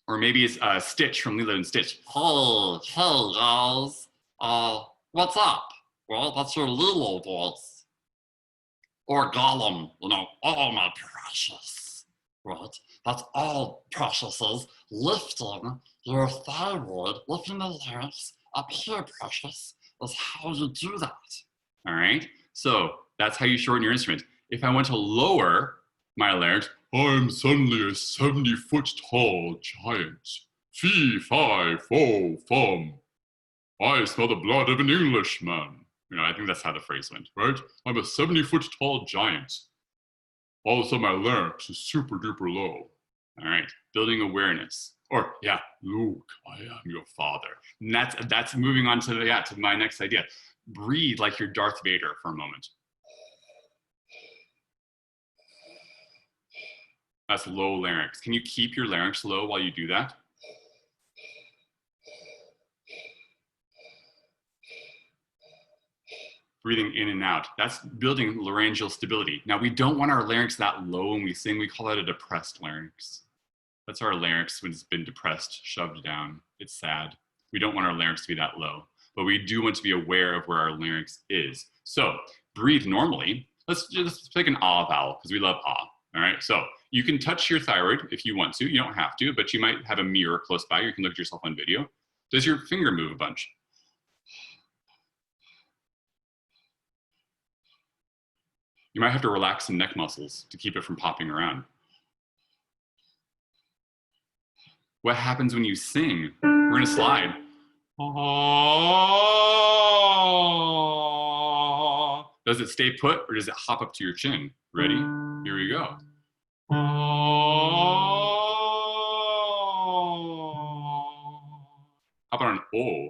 Or maybe it's Stitch from Lilo and Stitch. Hey, guys. What's up? Well, that's your Lilo voice. Or Gollum, oh my precious. Right? That's all preciouses lifting your thyroid, lifting the larynx up here, precious. That's how you do that. All right, so that's how you shorten your instrument. If I want to lower my larynx, I'm suddenly a 70-foot tall giant. Fee, fi, fo, fum. I smell the blood of an Englishman. You know, I think that's how the phrase went, right? I'm a 70-foot tall giant. All of a sudden my larynx is super duper low. All right, building awareness. Or yeah, Luke, I am your father. And that's moving on to to my next idea. Breathe like you're Darth Vader for a moment. That's low larynx. Can you keep your larynx low while you do that? Breathing in and out. That's building laryngeal stability. Now, we don't want our larynx that low when we sing. We call that a depressed larynx. That's our larynx when it's been depressed, shoved down. It's sad. We don't want our larynx to be that low, but we do want to be aware of where our larynx is. So breathe normally. Let's just take an ah vowel because we love ah. All right, so you can touch your thyroid if you want to. You don't have to, but you might have a mirror close by. You can look at yourself on video. Does your finger move a bunch? You might have to relax some neck muscles to keep it from popping around. What happens when you sing? We're gonna slide. Does it stay put or does it hop up to your chin? Ready? Here we go. How about an O?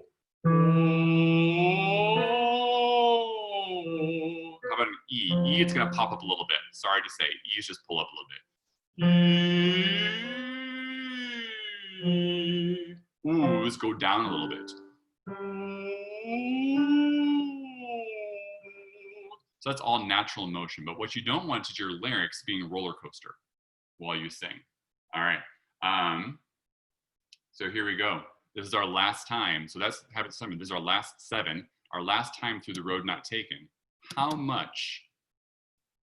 How about an E? E, it's gonna pop up a little bit. Sorry to say, E's just pull up a little bit. Oohs go down a little bit. So that's all natural motion, but what you don't want is your larynx being a roller coaster while you sing. All right. So here we go. This is our last time. So that's habit 7. This is our last 7. Our last time through the road not taken. How much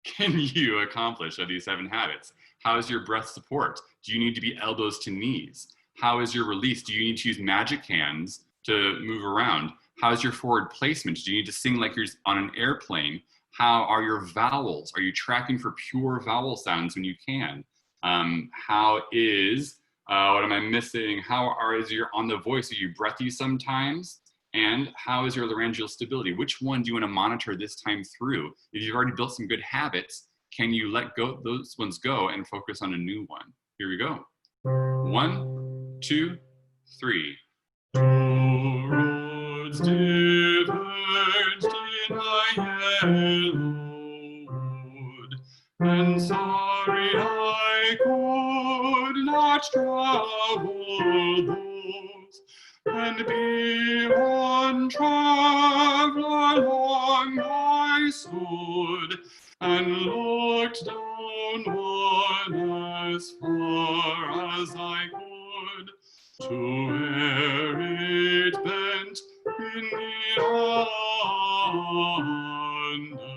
can you accomplish of these 7 habits? How is your breath support? Do you need to be elbows to knees? How is your release? Do you need to use magic hands to move around? How is your forward placement? Do you need to sing like you're on an airplane? How are your vowels? Are you tracking for pure vowel sounds when you can? How is, what am I missing? How is your on the voice? Are you breathy sometimes? And how is your laryngeal stability? Which one do you want to monitor this time through? If you've already built some good habits, can you let go those ones go and focus on a new one? Here we go. 1, 2, 3. 2 roads diverged in a yellow wood, and sorry I could not travel those, and be one traveler long I stood, and looked down one as far as I could, to where it bent in the undergrowth.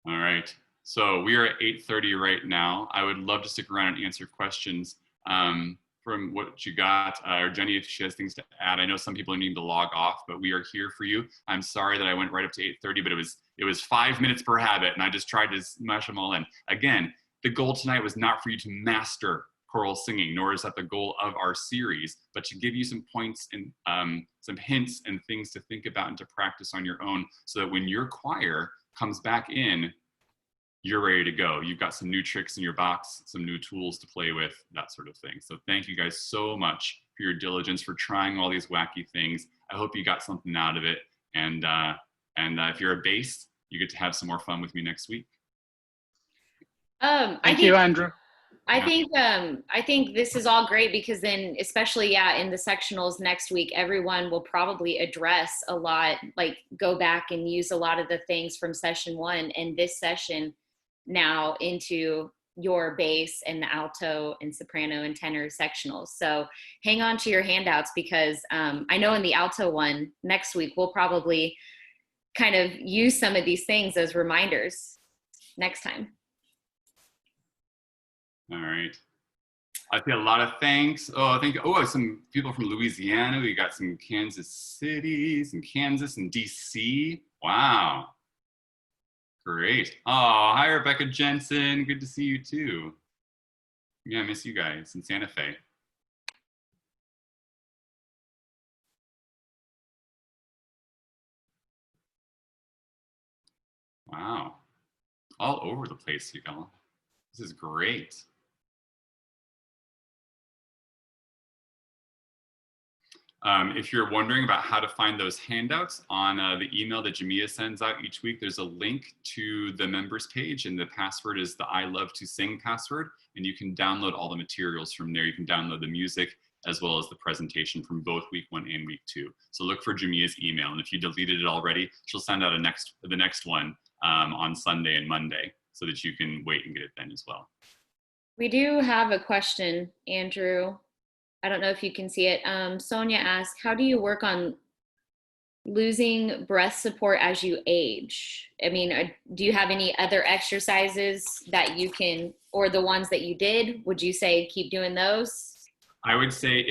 All right, so we are at 8:30 right now. I would love to stick around and answer questions from what you got, or Jenny, if she has things to add. I know some people need to log off, but we are here for you. I'm sorry that I went right up to 8:30, but it was 5 minutes per habit, and I just tried to smash them all in. Again, the goal tonight was not for you to master choral singing, nor is that the goal of our series, but to give you some points and some hints and things to think about and to practice on your own, so that when your choir comes back in, you're ready to go. You've got some new tricks in your box, some new tools to play with, that sort of thing. So thank you guys so much for your diligence, for trying all these wacky things. I hope you got something out of it. And if you're a bass, you get to have some more fun with me next week. Thank you, Andrew. I think this is all great, because then, especially in the sectionals next week, everyone will probably address a lot, like go back and use a lot of the things from session 1 and this session now into your bass and the alto and soprano and tenor sectionals. So hang on to your handouts, because I know in the alto one next week, we'll probably kind of use some of these things as reminders next time. All right. I see a lot of thanks. Some people from Louisiana. We got some Kansas City, some Kansas and DC. Wow. Great. Oh, hi, Rebecca Jensen. Good to see you too. Yeah, I miss you guys in Santa Fe. Wow. All over the place, y'all. This is great. If you're wondering about how to find those handouts on the email that Jamia sends out each week, there's a link to the members page, and the password is the I Love to Sing password, and you can download all the materials from there. You can download the music as well as the presentation from both week 1 and week 2. So look for Jamia's email, and if you deleted it already, she'll send out the next one on Sunday and Monday so that you can wait and get it then as well. We do have a question, Andrew. I don't know if you can see it. Sonia asked, how do you work on losing breath support as you age? I mean, do you have any other exercises that you can, or the ones that you did, would you say keep doing those? I would say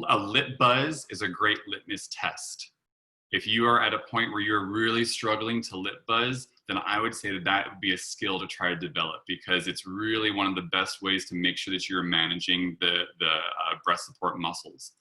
a lip buzz is a great litmus test. If you are at a point where you're really struggling to lip buzz, then I would say that would be a skill to try to develop, because it's really one of the best ways to make sure that you're managing the breath support muscles.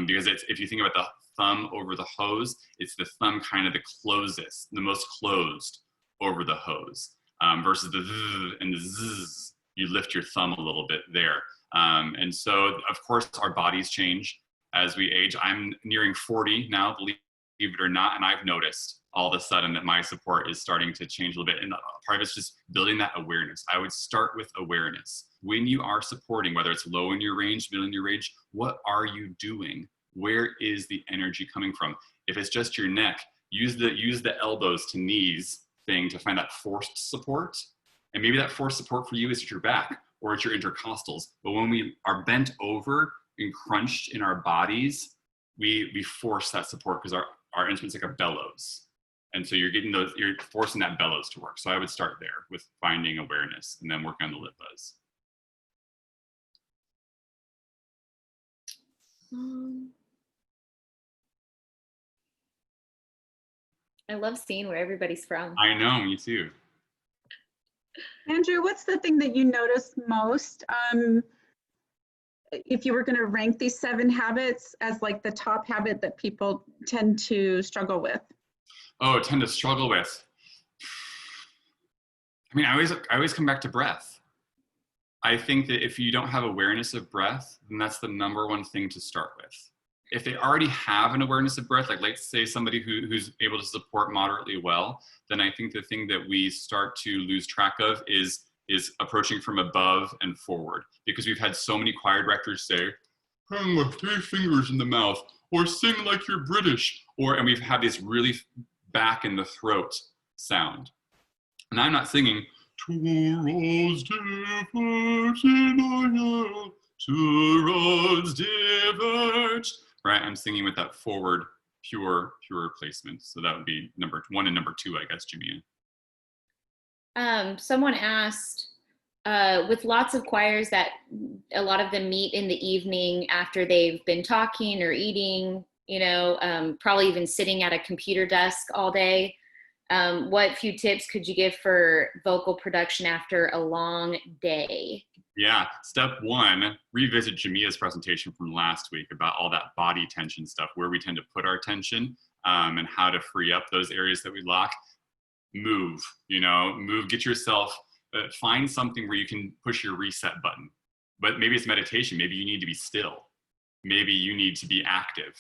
Because if you think about the thumb over the hose, it's the thumb kind of the most closed over the hose, versus the zzz and the zzz. You lift your thumb a little bit there. And so, of course, our bodies change as we age. I'm nearing 40 now, believe it or not, and I've noticed all of a sudden that my support is starting to change a little bit. And part of it's just building that awareness. I would start with awareness. When you are supporting, whether it's low in your range, middle in your range, what are you doing? Where is the energy coming from? If it's just your neck, use the elbows to knees thing to find that forced support. And maybe that forced support for you is at your back or at your intercostals. But when we are bent over and crunched in our bodies, we force that support because our instrument's like a bellows. And so you're forcing that bellows to work. So I would start there with finding awareness and then working on the lip buzz. I love seeing where everybody's from. I know, me too. Andrew, what's the thing that you notice most? If you were going to rank these 7 habits as like the top habit that people tend to struggle with? Oh, tend to struggle with. I mean, I always come back to breath. I think that if you don't have awareness of breath, then that's the number one thing to start with. If they already have an awareness of breath, like let's say somebody who's able to support moderately well, then I think the thing that we start to lose track of is approaching from above and forward, because we've had so many choir directors say, hang with 3 fingers in the mouth, or sing like you're British, and we've had this really back in the throat sound. And I'm not singing, 2 roads diverge in oil, 2 roads diverge, right? I'm singing with that forward, pure placement. So that would be number 1 and number 2, I guess, Jamia. Someone asked, with lots of choirs that a lot of them meet in the evening after they've been talking or eating, probably even sitting at a computer desk all day. What few tips could you give for vocal production after a long day? Yeah, step 1, revisit Jamia's presentation from last week about all that body tension stuff, where we tend to put our tension, and how to free up those areas that we lock. Move, get yourself, find something where you can push your reset button. But maybe it's meditation, maybe you need to be still, maybe you need to be active.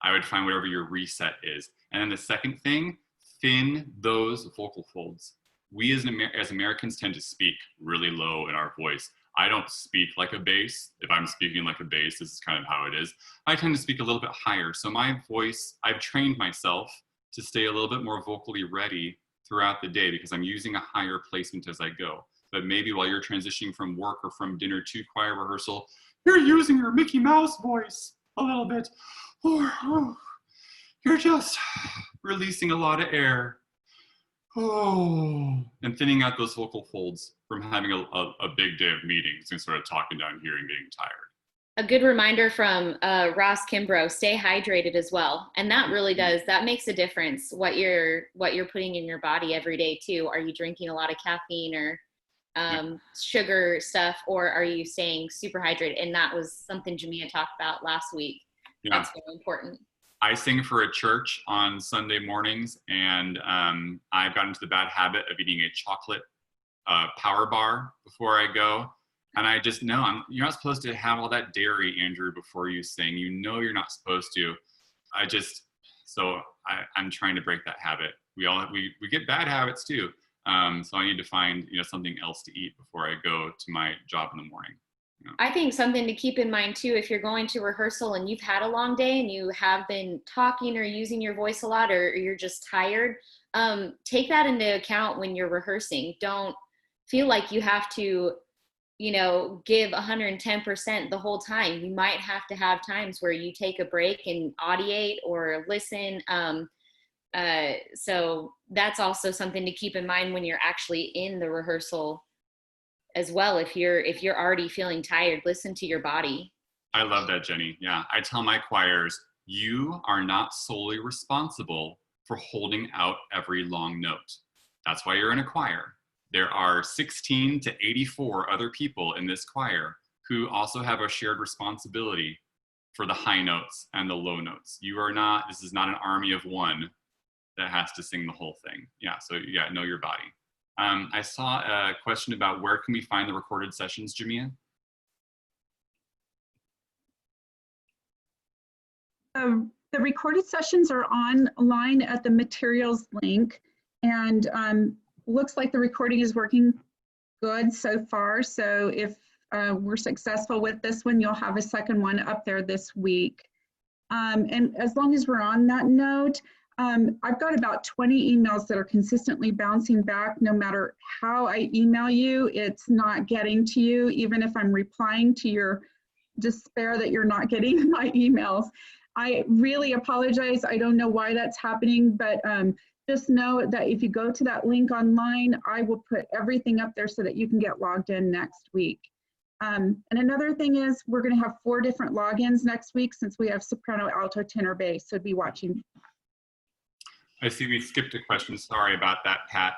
I would find whatever your reset is. And then the second thing, thin those vocal folds. We as Americans tend to speak really low in our voice. I don't speak like a bass. If I'm speaking like a bass, this is kind of how it is. I tend to speak a little bit higher. So my voice, I've trained myself to stay a little bit more vocally ready throughout the day, because I'm using a higher placement as I go. But maybe while you're transitioning from work or from dinner to choir rehearsal, you're using your Mickey Mouse voice a little bit, or you're just releasing a lot of air. And thinning out those vocal folds from having a big day of meetings and sort of talking down here and getting tired. A good reminder from Ross Kimbrough, stay hydrated as well. And that really does, that makes a difference, what you're putting in your body every day too. Are you drinking a lot of caffeine or sugar stuff, or are you staying super hydrated? And that was something Jamia talked about last week. Yeah. That's very important. I sing for a church on Sunday mornings, and I've gotten into the bad habit of eating a chocolate power bar before I go. And I just know you're not supposed to have all that dairy, Andrew, before you sing. You know you're not supposed to. I'm trying to break that habit. We get bad habits too. So I need to find something else to eat before I go to my job in the morning. I think something to keep in mind too, if you're going to rehearsal and you've had a long day and you have been talking or using your voice a lot, or you're just tired, take that into account when you're rehearsing. Don't feel like you have to give 110% the whole time. You might have to have times where you take a break and audiate or listen. So that's also something to keep in mind when you're actually in the rehearsal as well. If you're already feeling tired, listen to your body. I love that, Jenny. Yeah, I tell my choirs, you are not solely responsible for holding out every long note. That's why you're in a choir. There are 16 to 84 other people in this choir who also have a shared responsibility for the high notes and the low notes. This is not an army of one that has to sing the whole thing. Yeah, so know your body. I saw a question about where can we find the recorded sessions, Jamia? The recorded sessions are online at the materials link, and looks like the recording is working good so far. So if we're successful with this one, you'll have a second one up there this week. And as long as we're on that note, I've got about 20 emails that are consistently bouncing back. No matter how I email you, it's not getting to you, even if I'm replying to your despair that you're not getting my emails. I really apologize. I don't know why that's happening, but just know that if you go to that link online, I will put everything up there so that you can get logged in next week. And another thing is we're going to have 4 different logins next week since we have soprano, alto, tenor, bass. So be watching. I see we skipped a question. Sorry about that, Pat.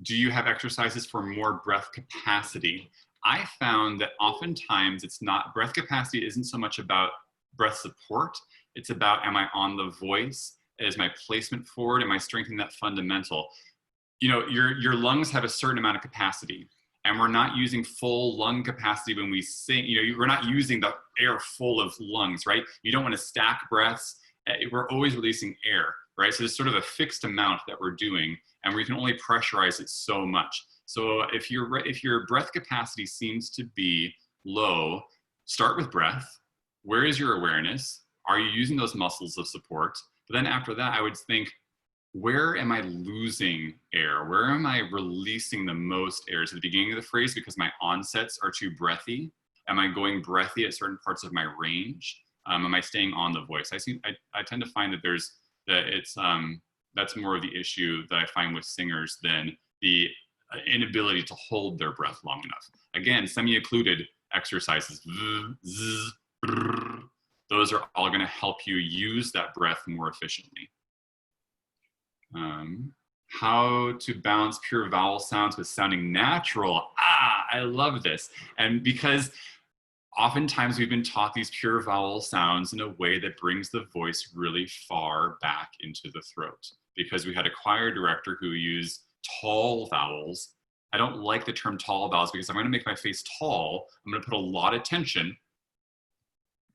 Do you have exercises for more breath capacity? I found that oftentimes breath capacity isn't so much about breath support. It's about, am I on the voice? Is my placement forward? Am I strengthening that fundamental? Your lungs have a certain amount of capacity, and we're not using full lung capacity when we sing. We're not using the air full of lungs, right? You don't want to stack breaths. We're always releasing air, right? So there's sort of a fixed amount that we're doing, and we can only pressurize it so much. So if your breath capacity seems to be low, start with breath. Where is your awareness? Are you using those muscles of support? But then after that, I would think, where am I losing air? Where am I releasing the most air? Is it the beginning of the phrase because my onsets are too breathy? Am I going breathy at certain parts of my range? Am I staying on the voice? I tend to find that that's more of the issue that I find with singers than the inability to hold their breath long enough. Again, semi-occluded exercises, those are all going to help you use that breath more efficiently. How to balance pure vowel sounds with sounding natural. I love this. And because oftentimes we've been taught these pure vowel sounds in a way that brings the voice really far back into the throat. Because we had a choir director who used tall vowels. I don't like the term tall vowels because I'm going to make my face tall. I'm going to put a lot of tension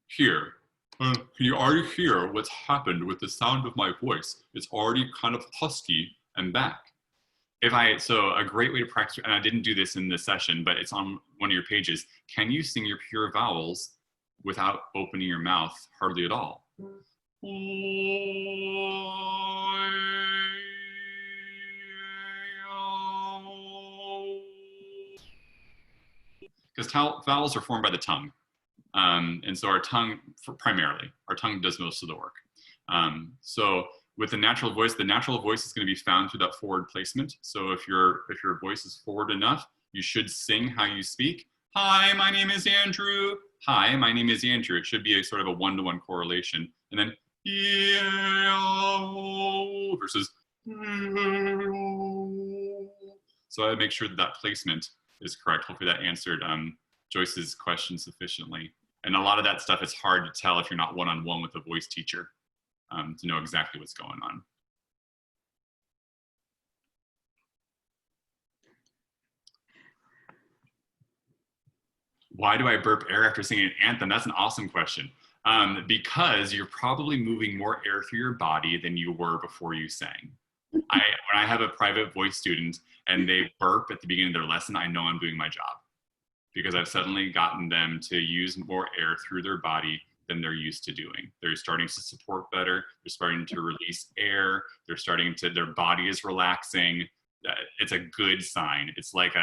here. Can you already hear what's happened with the sound of my voice? It's already kind of husky and back. So a great way to practice, and I didn't do this in this session, but it's on one of your pages. Can you sing your pure vowels without opening your mouth hardly at all? Because vowels are formed by the tongue. And so our tongue does most of the work. So with the natural voice is going to be found through that forward placement. So if your voice is forward enough, you should sing how you speak. Hi, my name is Andrew. Hi, my name is Andrew. It should be a sort of a one-to-one correlation. And then versus. So I make sure that placement is correct. Hopefully that answered Joyce's question sufficiently. And a lot of that stuff is hard to tell if you're not one-on-one with a voice teacher to know exactly what's going on. Why do I burp air after singing an anthem? That's an awesome question. Because you're probably moving more air through your body than you were before you sang. When I have a private voice student and they burp at the beginning of their lesson, I know I'm doing my job because I've suddenly gotten them to use more air through their body than they're used to doing. They're starting to support better. They're starting to release air. Their body is relaxing. It's a good sign. It's like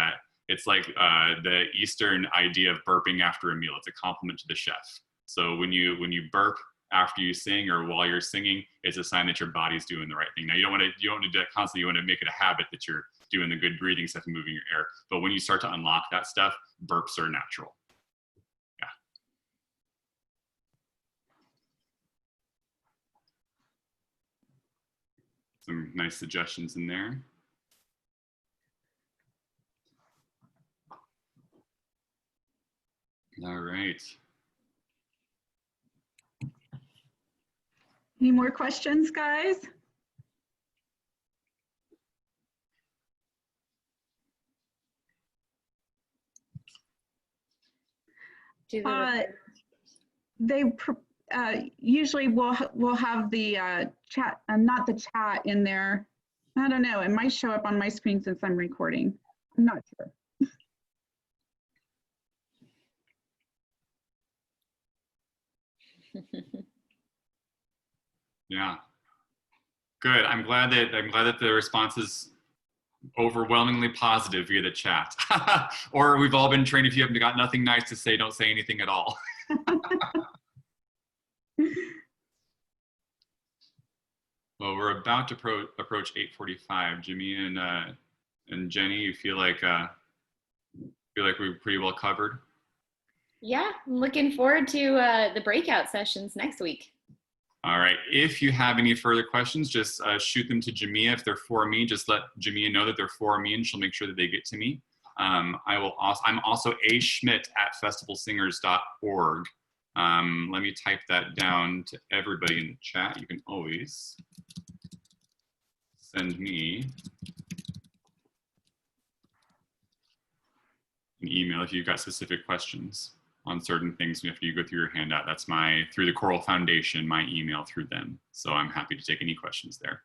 the Eastern idea of burping after a meal. It's a compliment to the chef. So when you burp after you sing or while you're singing, it's a sign that your body's doing the right thing. Now you don't want to do that constantly. You want to make it a habit that you're doing the good breathing stuff and moving your air. But when you start to unlock that stuff, burps are natural. Yeah. Some nice suggestions in there. All right. Any more questions, guys? They usually will have the chat, not the chat in there. I don't know. It might show up on my screen since I'm recording. I'm not sure. Yeah. Good. I'm glad that the response is overwhelmingly positive via the chat. Or we've all been trained, if you haven't got nothing nice to say, don't say anything at all. Well, we're about to approach 8:45. Jimmy and Jenny, you feel like we're pretty well covered? Yeah, I'm looking forward to the breakout sessions next week. All right. If you have any further questions, just shoot them to Jamia. If they're for me, just let Jamia know that they're for me, and she'll make sure that they get to me. I'm also aschmidt@festivalsingers.org. Let me type that down to everybody in the chat. You can always send me an email if you've got specific questions on certain things after you go through your handout. That's through the Choral Foundation, my email through them. So I'm happy to take any questions there.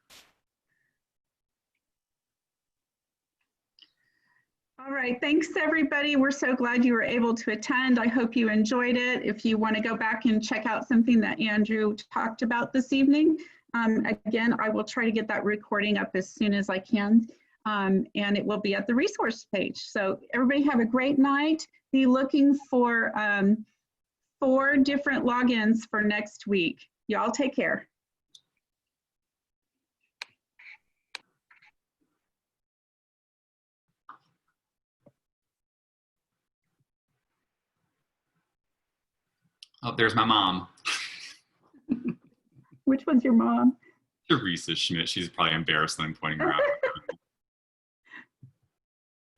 All right, thanks everybody. We're so glad you were able to attend. I hope you enjoyed it. If you want to go back and check out something that Andrew talked about this evening, again, I will try to get that recording up as soon as I can. And it will be at the resource page. So everybody have a great night. Be looking for 4 different logins for next week. Y'all take care. Oh, there's my mom. Which one's your mom? Teresa Schmidt. She's probably embarrassed that I'm pointing her out.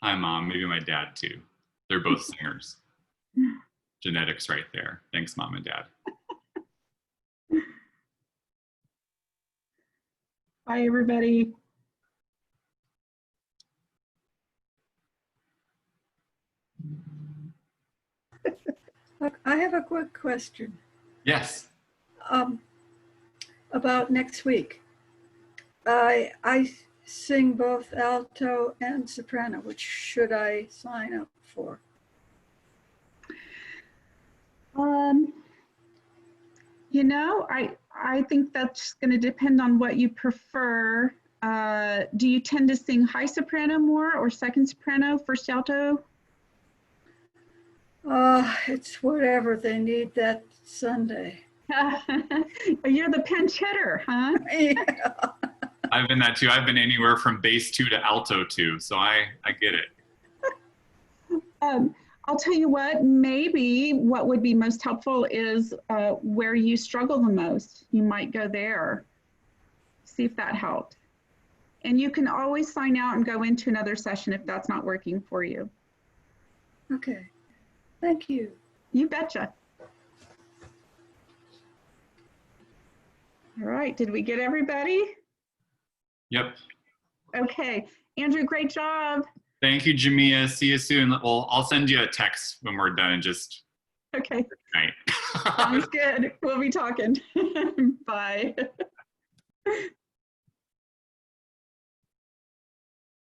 Hi, Mom. Maybe my dad, too. They're both singers. Genetics right there. Thanks, Mom and Dad. Bye, everybody. I have a quick question. Yes. About next week. I sing both alto and soprano. Which should I sign up for? You know, I think that's going to depend on what you prefer. Do you tend to sing high soprano more or second soprano, first alto? It's whatever they need that Sunday. You're the pinch hitter, huh? Yeah. I've been that too. I've been anywhere from bass 2 to alto 2, so I get it. I'll tell you what, maybe what would be most helpful is where you struggle the most. You might go there. See if that helps. And you can always sign out and go into another session if that's not working for you. Okay. Thank you. You betcha. All right, did we get everybody? Yep. Okay, Andrew, great job. Thank you, Jamia. See you soon. Well, I'll send you a text when we're done. Just Okay, good night. sounds good. We'll be talking. Bye.